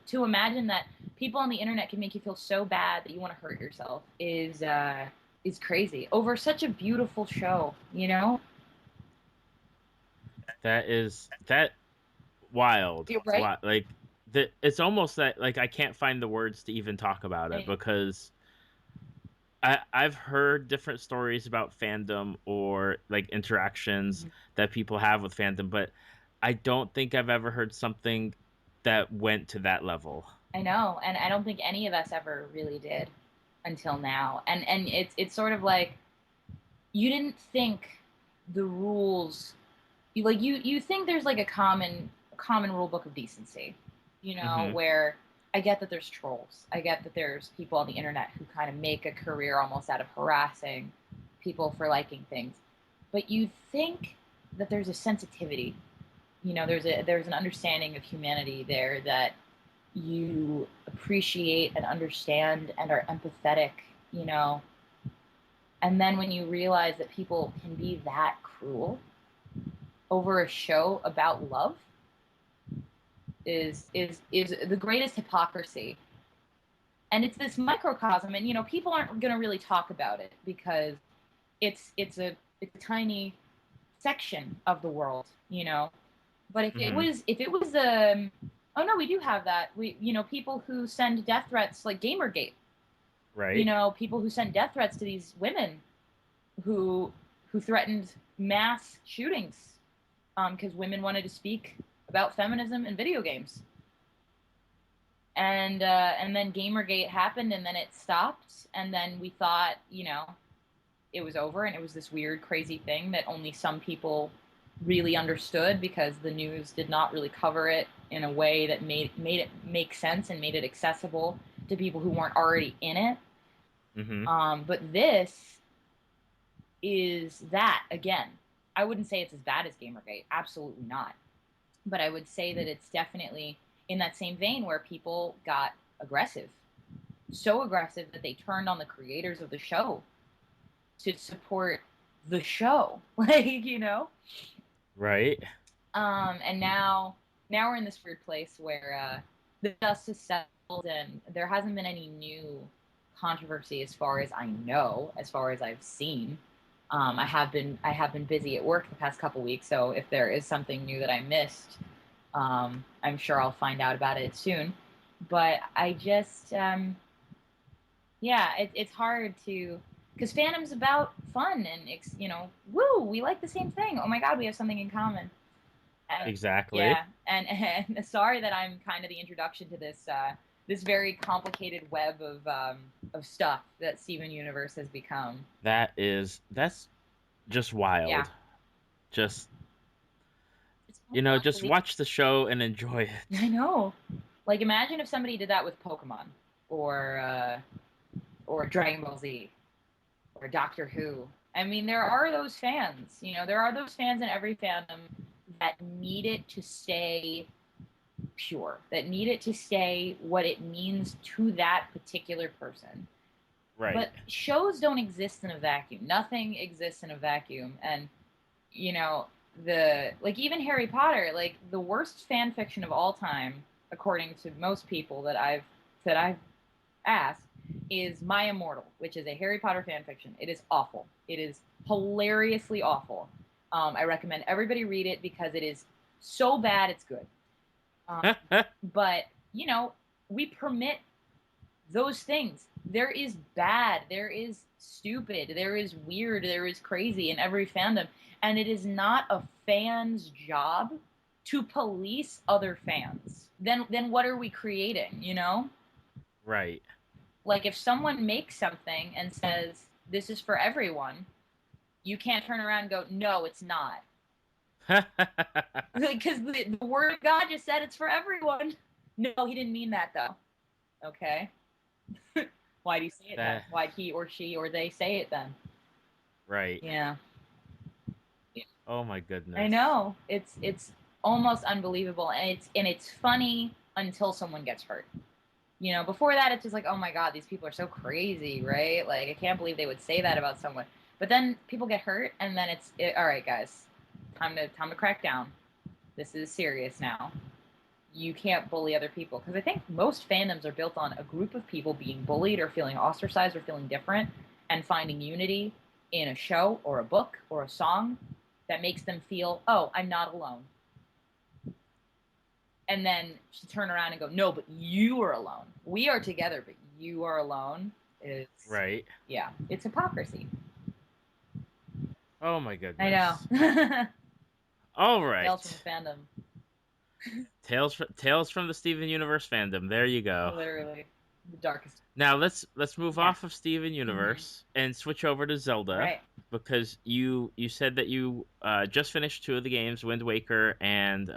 to imagine that people on the internet can make you feel so bad that you want to hurt yourself is crazy over such a beautiful show, That wild. You're right. Like it's almost that, like, I can't find the words to even talk about it, because I've heard different stories about fandom, or like interactions that people have with fandom, but I don't think I've ever heard something that went to that level. I know, and I don't think any of us ever really did until now. And it's sort of like, you didn't think the rules, you think there's like a common rule book of decency, Mm-hmm. where I get that there's trolls. I get that there's people on the internet who kind of make a career almost out of harassing people for liking things. But you think that there's a sensitivity, there's an understanding of humanity there, that you appreciate and understand and are empathetic, you know. And then when you realize that people can be that cruel over a show about love is the greatest hypocrisy. And it's this microcosm, and people aren't going to really talk about it because it's a tiny section of the world, But if it was oh no, we do have that. People who send death threats, like Gamergate. Right. People who send death threats to these women who threatened mass shootings because women wanted to speak about feminism in video games. And then Gamergate happened, and then it stopped, and then we thought, it was over, and it was this weird, crazy thing that only some people really understood because the news did not really cover it in a way that made it make sense and made it accessible to people who weren't already in it. Mm-hmm. But this is that again. I wouldn't say it's as bad as Gamergate. Absolutely not. But I would say that it's definitely in that same vein where people got aggressive. So aggressive that they turned on the creators of the show to support the show. Like, you know? Right. And now we're in this weird place where the dust has settled and there hasn't been any new controversy as far as I know, as far as I've seen. I have been busy at work the past couple weeks, so if there is something new that I missed, I'm sure I'll find out about it soon. But I just, it's hard to, because fandom's about fun and woo, we like the same thing. Oh my God, we have something in common. Exactly. Yeah, and sorry that I'm kind of the introduction to this very complicated web of stuff that Steven Universe has become. That's just wild. Yeah. Just It's just watch the show and enjoy it. I know. Like, imagine if somebody did that with Pokemon or Dragon Ball Z or Doctor Who. I mean, there are those fans. There are those fans in every fandom that need it to stay pure, that need it to stay what it means to that particular person. Right. But shows don't exist in a vacuum. Nothing exists in a vacuum. And, even Harry Potter, like the worst fan fiction of all time, according to most people that I've asked, is My Immortal, which is a Harry Potter fan fiction. It is awful. It is hilariously awful. I recommend everybody read it because it is so bad it's good. But, we permit those things. There is bad, there is stupid, there is weird, there is crazy in every fandom. And it is not a fan's job to police other fans. Then what are we creating, Right. Like, if someone makes something and says, this is for everyone, you can't turn around and go, no, it's not. Because the word of God just said it's for everyone. No, he didn't mean that, though. Okay? Why do you say it then? Why'd he or she or they say it then? Right. Yeah. Oh my goodness. I know. It's almost unbelievable, and it's funny until someone gets hurt. Before that, it's just like, oh my God, these people are so crazy, right? Like, I can't believe they would say that about someone. But then people get hurt, and then all right, guys, time to crack down. This is serious now. You can't bully other people, because I think most fandoms are built on a group of people being bullied or feeling ostracized or feeling different, and finding unity in a show or a book or a song that makes them feel, oh, I'm not alone. And then to turn around and go, no, but you are alone. We are together, but you are alone. Right. Yeah, it's hypocrisy. Oh my goodness. I know. All right. Tales from the fandom. Tales from the Steven Universe fandom. There you go. Literally, the darkest. Now let's move off of Steven Universe and switch over to Zelda, right? Because you said that you just finished 2 of the games, Wind Waker and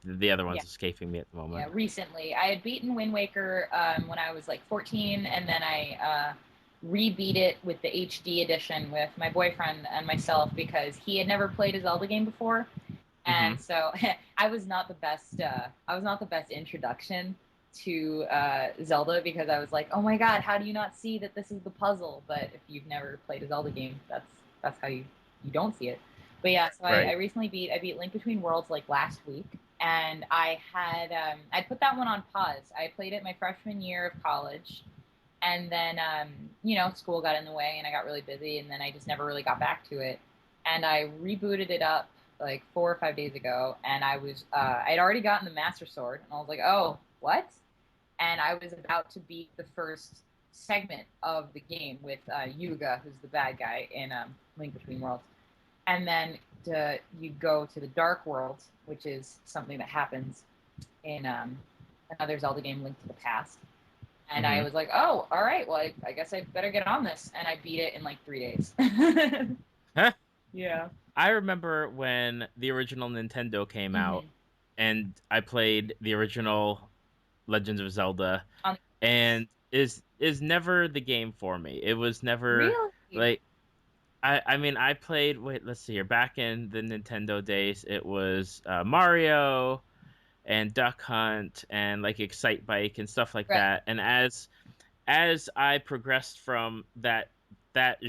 the other one's escaping me at the moment. Yeah, recently I had beaten Wind Waker when I was like 14, and then I re-beat it with the HD edition with my boyfriend and myself because he had never played a Zelda game before, and so I was not the best. I was not the best introduction to Zelda because I was like, oh my God, how do you not see that this is the puzzle? But if you've never played a Zelda game, that's how you don't see it. But yeah, so I recently beat Link Between Worlds like last week. And I had I'd put that one on pause. I played it my freshman year of college, and then school got in the way, and I got really busy, and then I just never really got back to it. And I rebooted it up like 4 or 5 days ago, and I was I'd already gotten the Master Sword, and I was like, oh, what? And I was about to beat the first segment of the game with Yuga, who's the bad guy in Link Between Worlds. And then you go to the Dark World, which is something that happens in another Zelda game, Link to the Past. And I was like, oh, all right, well, I guess I better get on this. And I beat it in like 3 days. Yeah. I remember when the original Nintendo came out, and I played the original Legend of Zelda, and is never the game for me. It was never really? like I mean, I played. Wait, let's see here. Back in the Nintendo days, it was Mario and Duck Hunt and like Excite Bike and stuff like Right. that. And as I progressed from that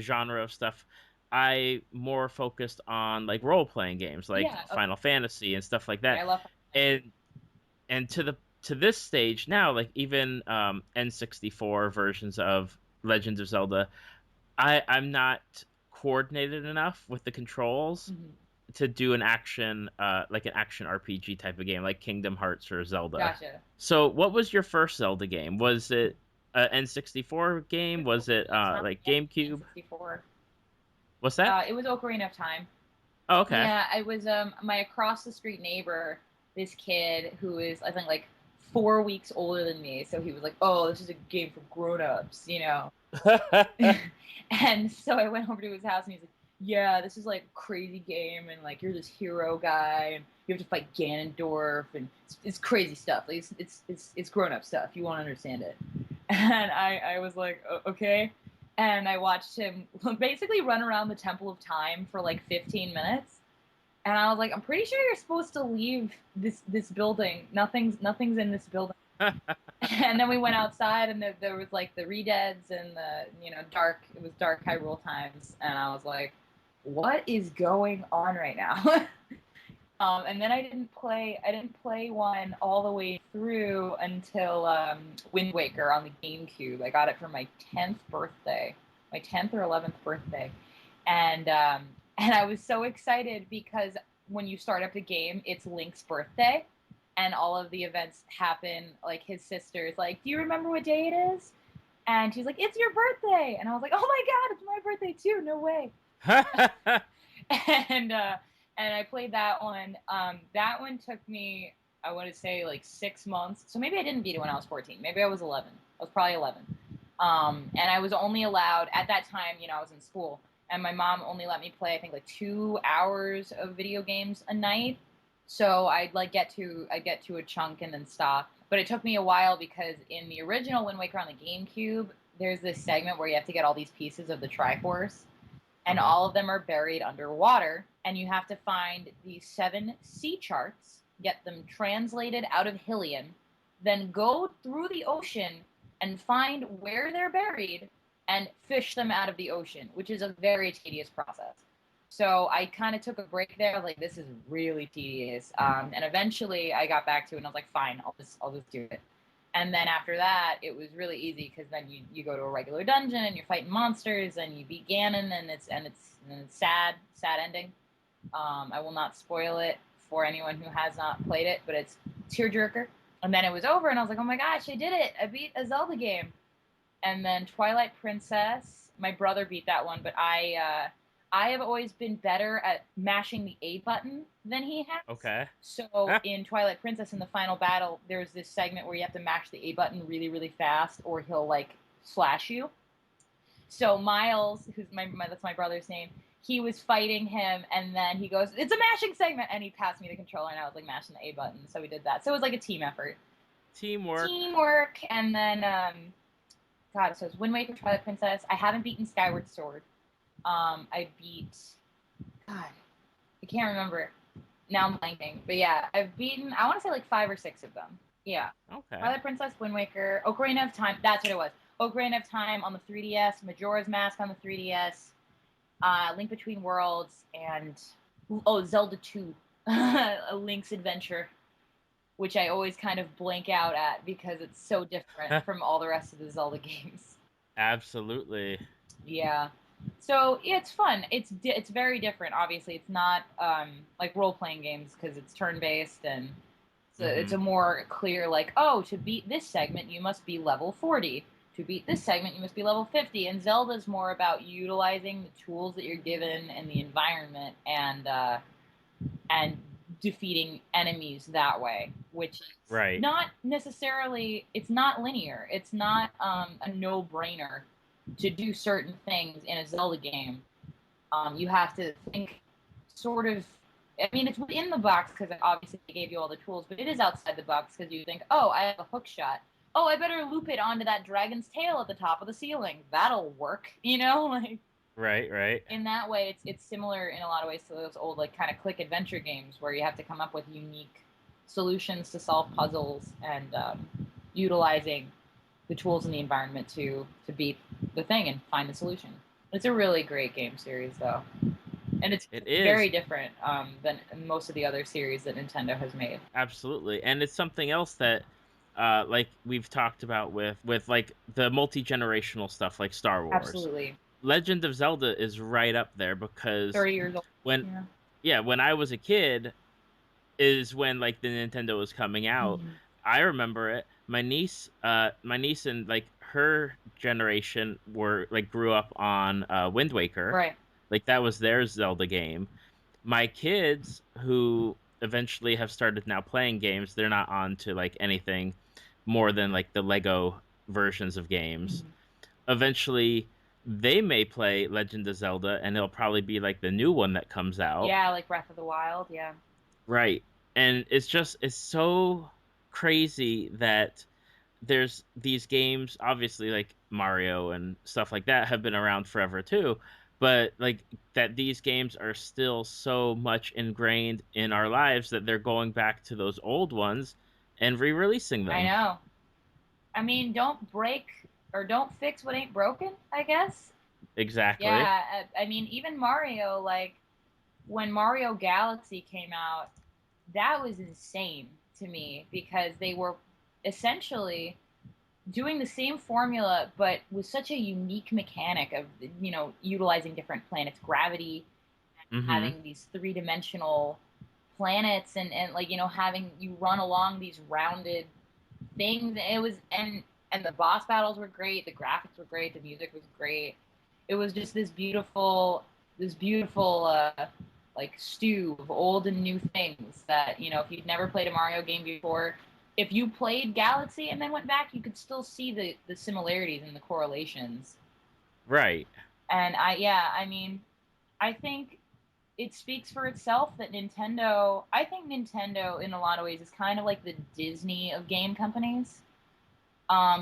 genre of stuff, I more focused on like role playing games like Yeah. Final Fantasy and stuff like Okay, that. I love. And to this stage now, like even N64 versions of Legend of Zelda, I'm not coordinated enough with the controls Mhm. to do an action like an action RPG type of game like Kingdom Hearts or Zelda. Gotcha. So what was your first Zelda game? Was it an N64 game? Was it like GameCube? 64. What's that? It was Ocarina of Time. Oh, okay. Yeah, I was my across the street neighbor, this kid who is I think like 4 weeks older than me, so he was like, "Oh, this is a game for grown-ups," you know. And so I went over to his house and he's like, "Yeah, this is like a crazy game and like you're this hero guy and you have to fight Ganondorf and it's crazy stuff. Like it's grown-up stuff. You won't understand it." And I was like, "Okay." And I watched him basically run around the Temple of Time for like 15 minutes. And I was like, I'm pretty sure you're supposed to leave this building. Nothing's in this building. And then we went outside, and there was like the Redeads and the dark. It was dark Hyrule times, and I was like, what is going on right now? And then I didn't play one all the way through until Wind Waker on the GameCube. I got it for my 10th birthday, my 10th or 11th birthday, and I was so excited because when you start up the game, it's Link's birthday, and all of the events happen. Like his sister's like, "Do you remember what day it is?" And she's like, "It's your birthday," and I was like, "Oh my god, it's my birthday too! No way!" and I played that one. That one took me, I want to say, like 6 months. So maybe I didn't beat it when I was 14. Maybe I was 11. I was probably 11. And I was only allowed at that time. I was in school, and my mom only let me play, I think, like 2 hours of video games a night. So I'd get to a chunk and then stop. But it took me a while because in the original Wind Waker on the GameCube, there's this segment where you have to get all these pieces of the Triforce, and all of them are buried underwater, and you have to find these 7 sea charts, get them translated out of Hylian, then go through the ocean and find where they're buried and fish them out of the ocean, which is a very tedious process. So I kind of took a break there. I was like, this is really tedious. And eventually I got back to it, and I was like, fine, I'll just do it. And then after that, it was really easy because then you go to a regular dungeon and you're fighting monsters and you beat Ganon, and it's sad ending. I will not spoil it for anyone who has not played it, but it's tearjerker. And then it was over, and I was like, oh my gosh, I did it! I beat a Zelda game. And then Twilight Princess, my brother beat that one, but I have always been better at mashing the A button than he has. Okay. So in Twilight Princess, in the final battle, there's this segment where you have to mash the A button really, really fast, or he'll like slash you. So Miles, who's that's my brother's name, he was fighting him, and then he goes, "It's a mashing segment," and he passed me the controller, and I was like mashing the A button. So we did that. So it was like a team effort. Teamwork, and then God, so it's Wind Waker, Twilight Princess. I haven't beaten Skyward Sword. I beat, God, I can't remember. Now I'm blanking. But yeah, I've beaten, I want to say like 5 or 6 of them. Yeah. Okay. Twilight Princess, Wind Waker, Ocarina of Time. That's what it was. Ocarina of Time on the 3DS, Majora's Mask on the 3DS, Link Between Worlds, and, Zelda 2, A Link's Adventure, which I always kind of blank out at because it's so different from all the rest of the Zelda games. Absolutely. Yeah. So yeah, it's fun. It's very different. Obviously, it's not like role playing games because it's turn based, and it's a more clear like, oh, to beat this segment you must be level 40. To beat this segment you must be level 50. And Zelda's more about utilizing the tools that you're given and the environment and defeating enemies that way, which is not necessarily. It's not linear. It's not a no brainer to do certain things in a Zelda game. You have to think sort of, I mean, it's within the box because obviously they gave you all the tools, but it is outside the box because you think, oh, I have a hook shot. Oh, I better loop it onto that dragon's tail at the top of the ceiling. That'll work, like. Right, right. In that way, it's similar in a lot of ways to those old like kind of click adventure games where you have to come up with unique solutions to solve puzzles and utilizing the tools in the environment to beat the thing and find the solution. It's a really great game series though, and it's It is. very different than most of the other series that Nintendo has made. Absolutely. And it's something else that like we've talked about with like the multi-generational stuff like Star Wars. Absolutely, Legend of Zelda is right up there because 30 years old. when Yeah. yeah, when I was a kid is when like the Nintendo was coming out. Mhm. I remember it. My niece and like her generation were like grew up on Wind Waker. Right. Like that was their Zelda game. My kids who eventually have started now playing games, they're not on to like anything more than like the Lego versions of games. Mhm. Eventually they may play Legend of Zelda and it'll probably be like the new one that comes out. Yeah, like Breath of the Wild. Yeah. Right. And it's so crazy that there's these games, obviously like Mario and stuff like that have been around forever too, but like that these games are still so much ingrained in our lives that they're going back to those old ones and re-releasing I them. know. I mean, don't break or don't fix what ain't broken, I guess. Exactly. Yeah, I mean, even Mario, like when Mario Galaxy came out, that was insane to me because they were essentially doing the same formula but with such a unique mechanic of utilizing different planets' gravity, Mhm. having these three-dimensional planets and like having you run along these rounded things. It was and the boss battles were great, the graphics were great, the music was great. It was just this beautiful like stew of old and new things that if you'd never played a Mario game before, if you played Galaxy and then went back, you could still see the similarities and the correlations. Right. And I mean, I think it speaks for itself that I think Nintendo in a lot of ways is kind of like the Disney of game companies,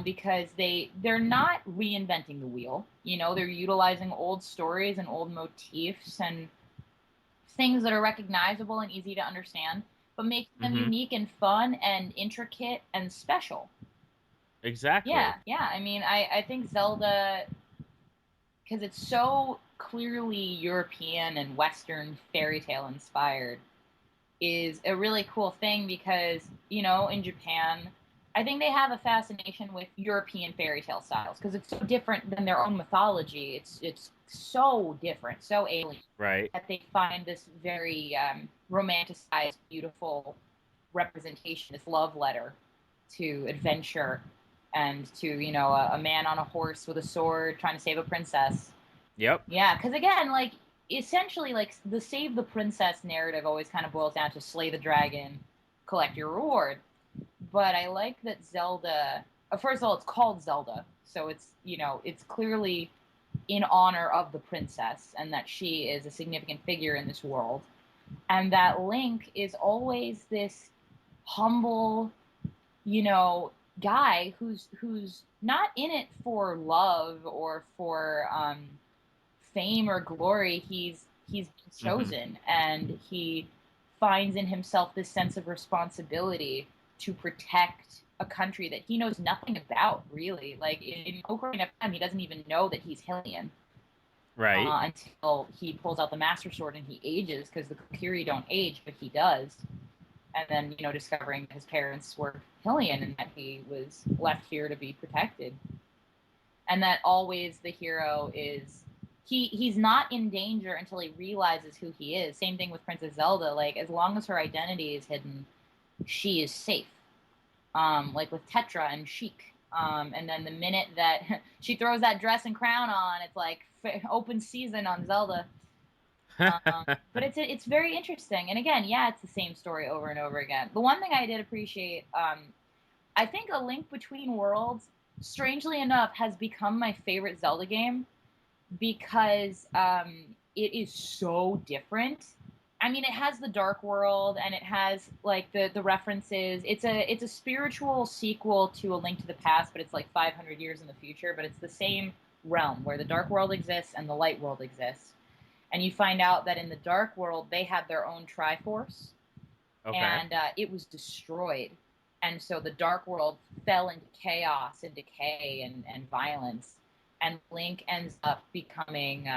because they're not reinventing the wheel. They're utilizing old stories and old motifs and things that are recognizable and easy to understand, but making them Mhm. unique and fun and intricate and special. Yeah, Exactly. yeah. I mean, I think Zelda, because it's so clearly European and Western fairy tale inspired, is a really cool thing because, in Japan, I think they have a fascination with European fairy tale styles because it's so different than their own mythology. It's so different, so alien, Right. that they find this very romanticized, beautiful representation, this love letter to adventure and to, a man on a horse with a sword trying to save a princess. Yep. Yeah, because again, like essentially, like the save the princess narrative always kind of boils down to slay the dragon, collect your reward. But I like that Zelda. First of all, it's called Zelda, so it's clearly in honor of the princess and that she is a significant figure in this world, and that Link is always this humble, guy who's not in it for love or for fame or glory. He's Mhm. chosen, and he finds in himself this sense of responsibility to protect a country that he knows nothing about, really. Like in Ocarina of Time, he doesn't even know that he's Hylian Right. until he pulls out the Master Sword and he ages, because the Kokiri don't age, but he does. And then, discovering that his parents were Hylian and that he was left here to be protected, and that always the hero is he's not in danger until he realizes who he is. Same thing with Princess Zelda. Like as long as her identity is hidden, she is safe. Like with Tetra and Sheik. And then the minute that she throws that dress and crown on, it's like open season on Zelda. But it's very interesting. And again, yeah, it's the same story over and over again. The one thing I did appreciate, I think A Link Between Worlds, strangely enough, has become my favorite Zelda game because it is so different. I mean, it has the Dark World and it has like the references. It's a spiritual sequel to A Link to the Past, but it's like 500 years in the future. But it's the same realm where the dark world exists and the light world exists. And you find out that in the dark world, they had their own Triforce, Okay. and it was destroyed. And so the dark world fell into chaos and decay and violence. And Link ends up becoming.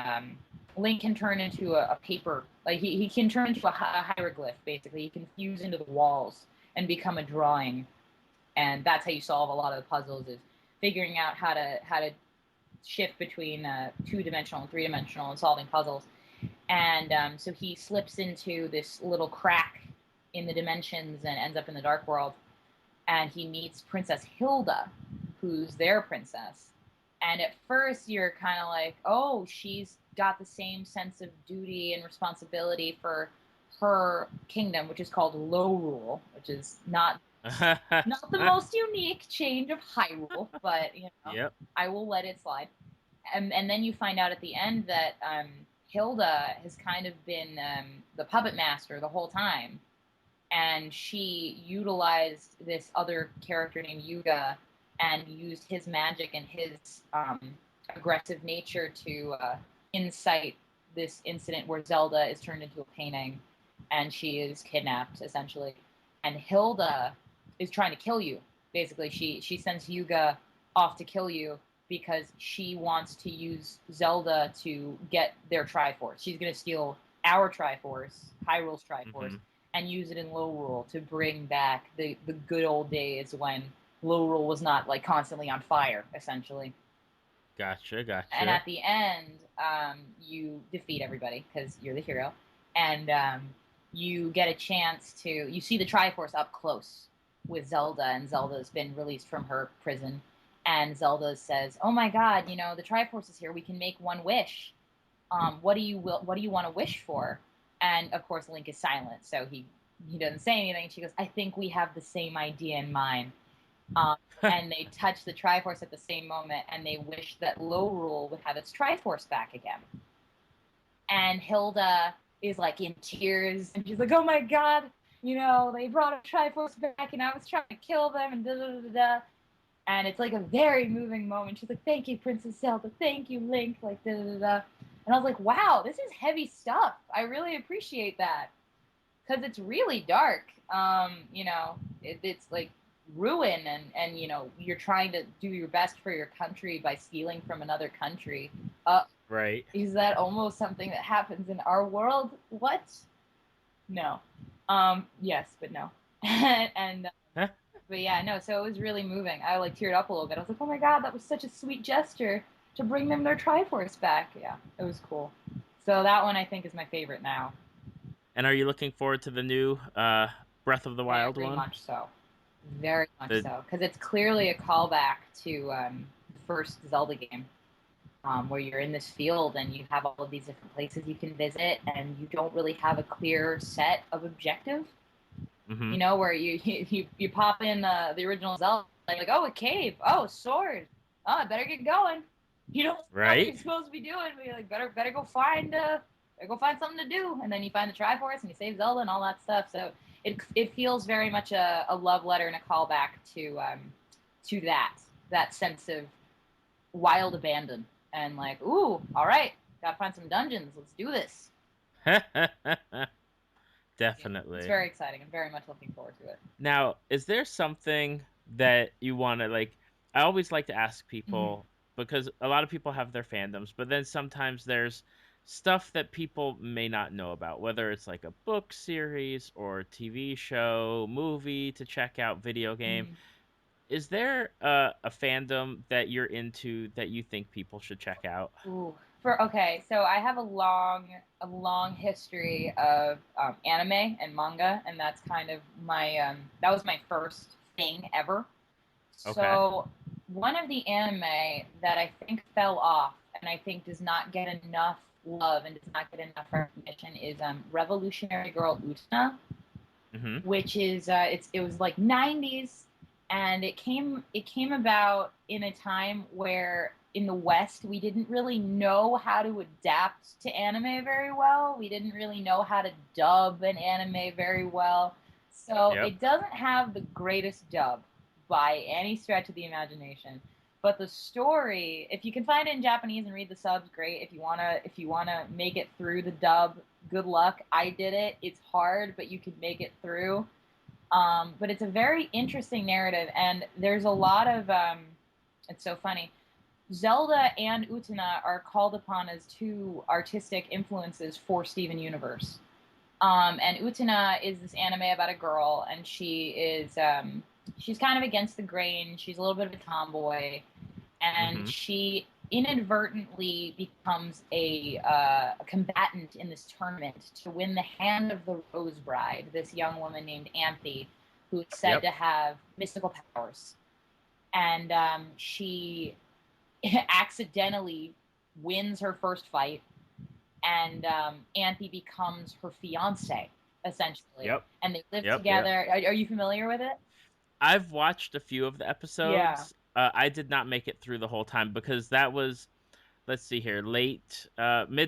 Link can turn into a paper. Like he can turn into a hieroglyph, basically. He can fuse into the walls and become a drawing. And that's how you solve a lot of the puzzles, is figuring out how to shift between two-dimensional and three-dimensional and solving puzzles. And so he slips into this little crack in the dimensions and ends up in the dark world. And he meets Princess Hilda, who's their princess. And at first you're kind of like, oh, she's got the same sense of duty and responsibility for her kingdom, which is called Lorule, which is not the most unique change of Hyrule, but Yep. I will let it slide. And then you find out at the end that Hilda has kind of been the puppet master the whole time, and she utilized this other character named Yuga and used his magic and his aggressive nature to incite this incident where Zelda is turned into a painting and she is kidnapped, essentially. And Hilda is trying to kill you. Basically, she sends Yuga off to kill you because she wants to use Zelda to get their Triforce. She's going to steal our Triforce, Hyrule's Triforce, and use it in Lorule to bring back the good old days when Lorule was not like constantly on fire, essentially. Gotcha. And at the end, you defeat everybody because you're the hero, and you get a chance to you see the Triforce up close with Zelda, and Zelda's been released from her prison, and Zelda says, "Oh my God, the Triforce is here. We can make one wish. What do you want to wish for?" And of course, Link is silent, so he doesn't say anything. She goes, "I think we have the same idea in mind." And they touch the Triforce at the same moment, and they wish that Lorule would have its Triforce back again. And Hilda is like in tears, and she's like, "Oh my God, they brought a Triforce back, and I was trying to kill them, and da da da da." And it's like a very moving moment. She's like, "Thank you, Princess Zelda. Thank you, Link." Like da da da da. And I was like, "Wow, this is heavy stuff. I really appreciate that, because it's really dark. It's like ruin, and you're trying to do your best for your country by stealing from another country. Right. Is that almost something that happens in our world? What? No. Yes, but no. and but yeah, no. So it was really moving. I like teared up a little bit. I was like, "Oh my God, that was such a sweet gesture to bring them their Triforce back." Yeah, it was cool. So that one I think is my favorite now. And are you looking forward to the new Breath of the Wild Very one? much so. Very much so. Because it's clearly a callback to the first Zelda game, where you're in this field and you have all of these different places you can visit, and you don't really have a clear set of objective. Where you pop in the original Zelda, like, oh, a cave, oh, a sword, oh, I better get going. You don't know what you're supposed to be doing, but you're like, better go find something to do, and then you find the Triforce and you save Zelda and all that stuff. So it feels very much a love letter and a callback to that sense of wild abandon and like, ooh, all right, gotta find some dungeons. Let's do this. Definitely. It's very exciting. I'm very much looking forward to it. Now, is there something that you want to like? I always like to ask people because a lot of people have their fandoms, but then sometimes there's stuff that people may not know about, whether it's like a book series or TV show, movie to check out, video game. Is there a fandom that you're into that you think people should check out? Ooh. So I have a long history of anime and manga, and that's kind of my that was my first thing ever. Okay. So one of the anime that I think fell off and I think does not get enough love and does not get enough recognition is Revolutionary Girl Utena, which is it was like 90s, and it came about in a time where in the West we didn't really know how to adapt to anime very well. We didn't really know how to dub an anime very well. So it doesn't have the greatest dub by any stretch of the imagination. But the story, if you can find it in Japanese and read the subs, great. If you wanna make it through the dub, good luck. I did it. It's hard, but you can make it through. But it's a very interesting narrative, and there's a lot of. It's so funny. Zelda and Utena are called upon as two artistic influences for Steven Universe. And Utena is this anime about a girl, and she's kind of against the grain. She's a little bit of a tomboy, and she inadvertently becomes a combatant in this tournament to win the hand of the Rose Bride, this young woman named Anthe, who is said to have mystical powers. And she accidentally wins her first fight, and Anthe becomes her fiance, essentially. And they live together. Are you familiar with it? I've watched a few of the episodes. Yeah. I did not make it through the whole time because that was, let's see here, mid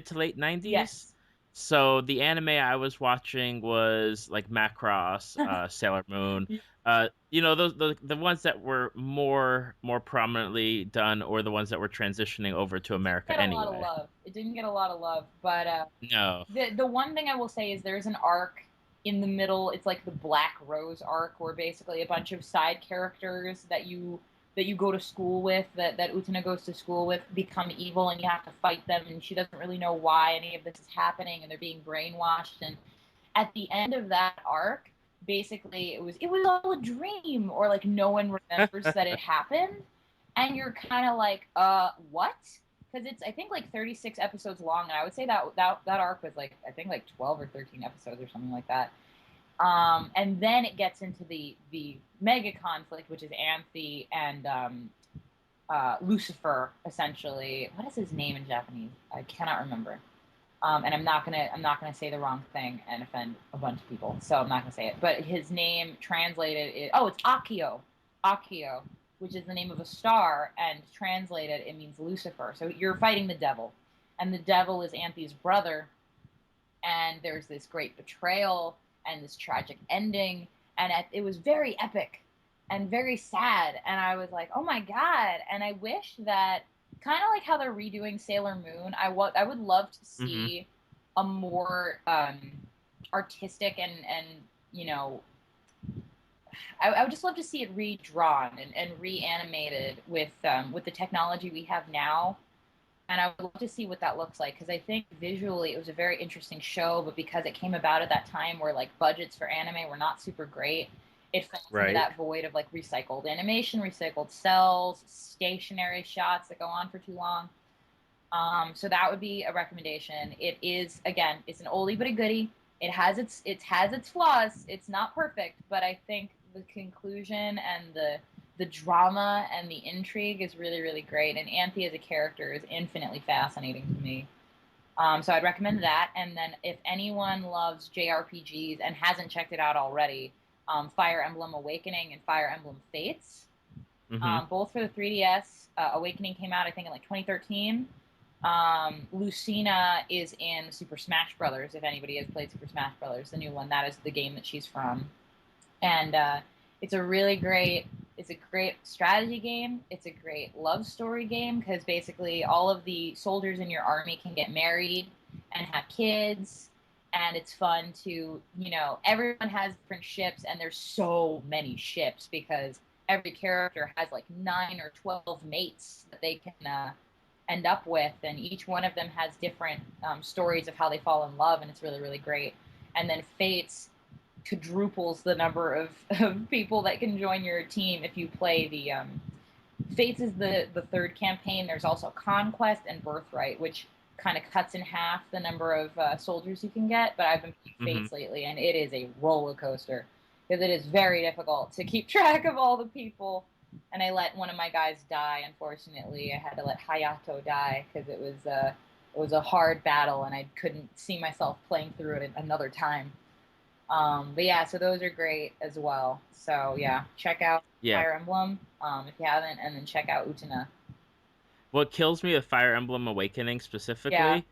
to late 90s. Yes. So the anime I was watching was like Macross, Sailor Moon. Those the ones that were more prominently done, or the ones that were transitioning over to America anyway. It didn't get a lot of love, but no. The one thing I will say is there's an arc in the middle. It's like the Black Rose arc, where basically a bunch of side characters that you go to school with, that Utena goes to school with, become evil, and you have to fight them, and she doesn't really know why any of this is happening, and they're being brainwashed. And at the end of that arc, basically it was all a dream, or like no one remembers that it happened, and you're kind of like, what? Because it's, I think, like 36 episodes long, and I would say that arc was like, I think, like 12 or 13 episodes or something like that. And then it gets into the mega conflict, which is Anthe and Lucifer, essentially. What is his name in Japanese? I cannot remember. And I'm not gonna say the wrong thing and offend a bunch of people, so I'm not gonna say it. But his name translated is, it's Akio, which is the name of a star, and translated it means Lucifer. So you're fighting the devil, and the devil is Anthe's brother. And there's this great betrayal and this tragic ending, and it was very epic and very sad. And I was like, oh my god! And I wish that, kind of like how they're redoing Sailor Moon, I would love to see a more artistic and I would just love to see it redrawn and reanimated with the technology we have now. And I would love to see what that looks like, because I think visually it was a very interesting show, but because it came about at that time where like budgets for anime were not super great, it fell into that void of like recycled animation, recycled cells, stationary shots that go on for too long. So that would be a recommendation. It is, again, it's an oldie but a goodie. It has its flaws. It's not perfect, but I think the conclusion and the drama and the intrigue is really, really great. And Anthe as a character is infinitely fascinating to me. So I'd recommend that. And then if anyone loves JRPGs and hasn't checked it out already, Fire Emblem Awakening and Fire Emblem Fates, both for the 3DS. Awakening came out, I think, in like 2013. Lucina is in Super Smash Brothers. If anybody has played Super Smash Brothers, the new one, that is the game that she's from. And it's a great strategy game. It's a great love story game, because basically all of the soldiers in your army can get married and have kids, and it's fun to, everyone has different ships, and there's so many ships because every character has like 9 or 12 mates that they can end up with, and each one of them has different stories of how they fall in love, and it's really, really great. And then Fates quadruples the number of people that can join your team if you play the Fates is the third campaign. There's also Conquest and Birthright, which kind of cuts in half the number of soldiers you can get. But I've been playing Fates lately, and it is a roller coaster, because it is very difficult to keep track of all the people. And I let one of my guys die, unfortunately. I had to let Hayato die because it was a hard battle, and I couldn't see myself playing through it another time. But yeah, so those are great as well. So yeah, check out Fire Emblem if you haven't, and then check out Utena. What kills me with Fire Emblem Awakening specifically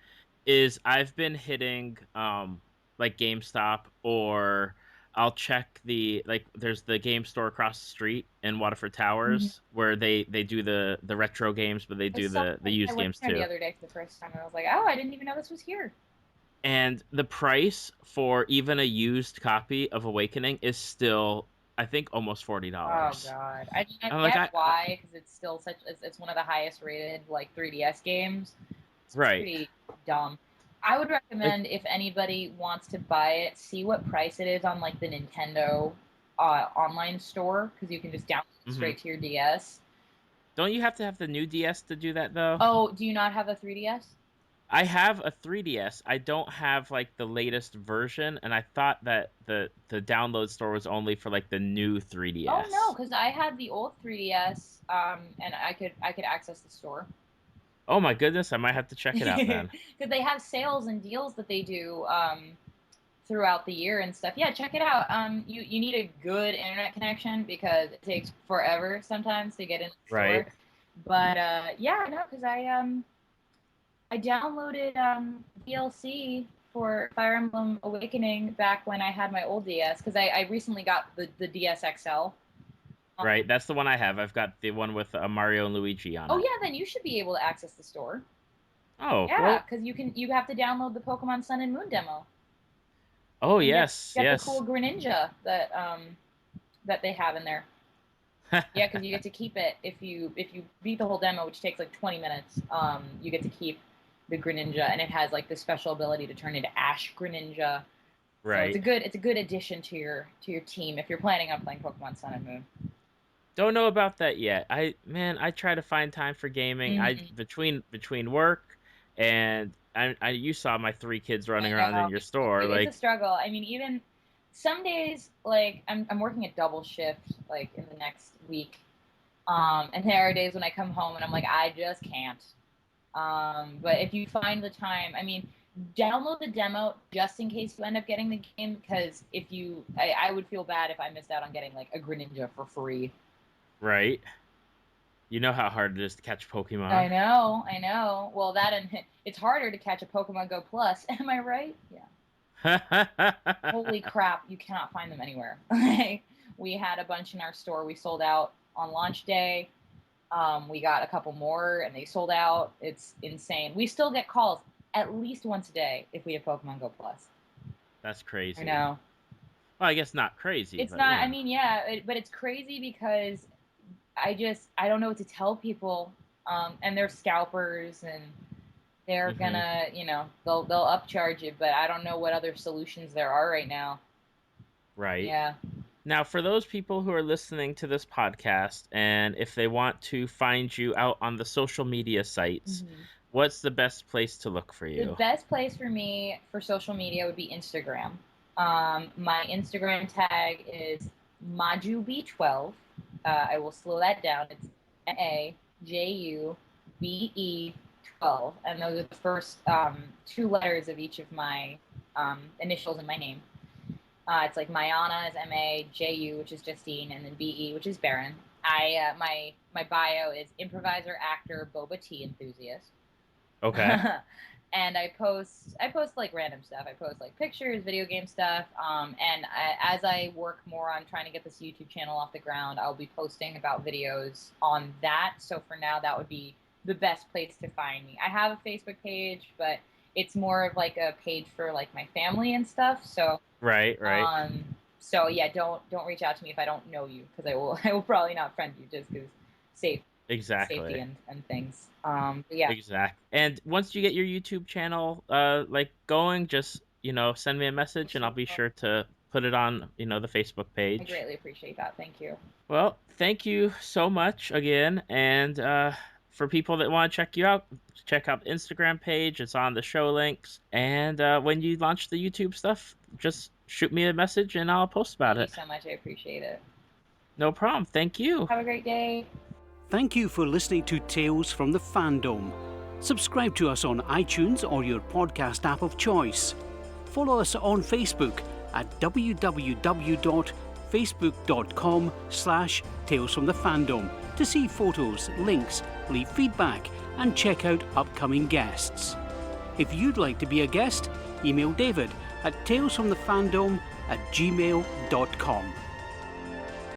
is I've been hitting like GameStop or I'll check there's the game store across the street in Waterford Towers where they do the retro games, but they do the used games I went there too. the other day for the first time, and I was like, oh, I didn't even know this was here. And the price for even a used copy of Awakening is still, I think, almost $40. Oh god, I I'm get like, why, because it's still it's one of the highest rated like 3DS games. It's Right. pretty dumb. I would recommend if anybody wants to buy it, see what price it is on like the Nintendo online store, because you can just download it straight to your DS. Don't you have to have the new DS to do that though? Oh, do you not have a 3DS? I have a 3DS. I don't have like the latest version, and I thought that the download store was only for like the new 3DS. Oh no, because I had the old 3DS, and I could access the store. Oh my goodness, I might have to check it out then. Because they have sales and deals that they do throughout the year and stuff. Yeah, check it out. You need a good internet connection because it takes forever sometimes to get in the store. Right. But yeah, no, because I downloaded DLC for Fire Emblem Awakening back when I had my old DS, because I recently got the DS XL. Right, that's the one I have. I've got the one with Mario and Luigi on it. Oh yeah, then you should be able to access the store. Oh, yeah, because you have to download the Pokemon Sun and Moon demo. Oh yes, you get yes. the cool Greninja that they have in there. Yeah, because you get to keep it if you beat the whole demo, which takes like 20 minutes. You get to keep the Greninja, and it has like the special ability to turn into Ash Greninja. Right. So it's a good addition to your team if you're planning on playing Pokemon Sun and Moon. Don't know about that yet. I try to find time for gaming. I between work and you saw my 3 kids running around in your store. It's a struggle. I mean, even some days, like I'm working a double shift like in the next week, and there are days when I come home and I'm like, I just can't. But if you find the time, I mean, download the demo just in case you end up getting the game, because I would feel bad if I missed out on getting like a Greninja for free. Right. You know how hard it is to catch Pokemon. I know. Well, that and it's harder to catch a Pokemon Go Plus. Am I right? Yeah. Holy crap, you cannot find them anywhere. We had a bunch in our store. We sold out on launch day. We got a couple more, and they sold out. It's insane. We still get calls at least once a day if we have Pokemon Go Plus. That's crazy. I know. Well, I guess not crazy. It's but, not. Yeah. I mean, yeah, but it's crazy because I don't know what to tell people, and they're scalpers, and they're gonna, they'll upcharge you, but I don't know what other solutions there are right now. Right. Yeah. Now, for those people who are listening to this podcast, and if they want to find you out on the social media sites, what's the best place to look for you? The best place for me for social media would be Instagram. My Instagram tag is MajuB12. I will slow that down. It's MAJUBE12, and those are the first 2 letters of each of my initials in my name. It's like Mayanna is MAJU, which is Justine, and then BE, which is Berrin. My bio is improviser, actor, boba tea enthusiast. Okay. And I post like random stuff. I post like pictures, video game stuff. As I work more on trying to get this YouTube channel off the ground, I'll be posting about videos on that. So for now, that would be the best place to find me. I have a Facebook page, but it's more of like a page for like my family and stuff. So right. So yeah, don't reach out to me if I don't know you, because I will probably not friend you just because safety and things. Yeah. Exactly. And once you get your YouTube channel going, just send me a message and I'll be sure to put it on the Facebook page. I greatly appreciate that. Thank you. Well, thank you so much again, and for people that want to check you out, check out the Instagram page. It's on the show links, and when you launch the YouTube stuff, just shoot me a message and I'll post about it. Thank you so much. I appreciate it. No problem. Thank you. Have a great day. Thank you for listening to Tales from the Fandom. Subscribe to us on iTunes or your podcast app of choice. Follow us on Facebook at www.facebook.com/Tales from the Fandom to see photos, links, leave feedback, and check out upcoming guests. If you'd like to be a guest, email David at talesfromthefandom gmail.com.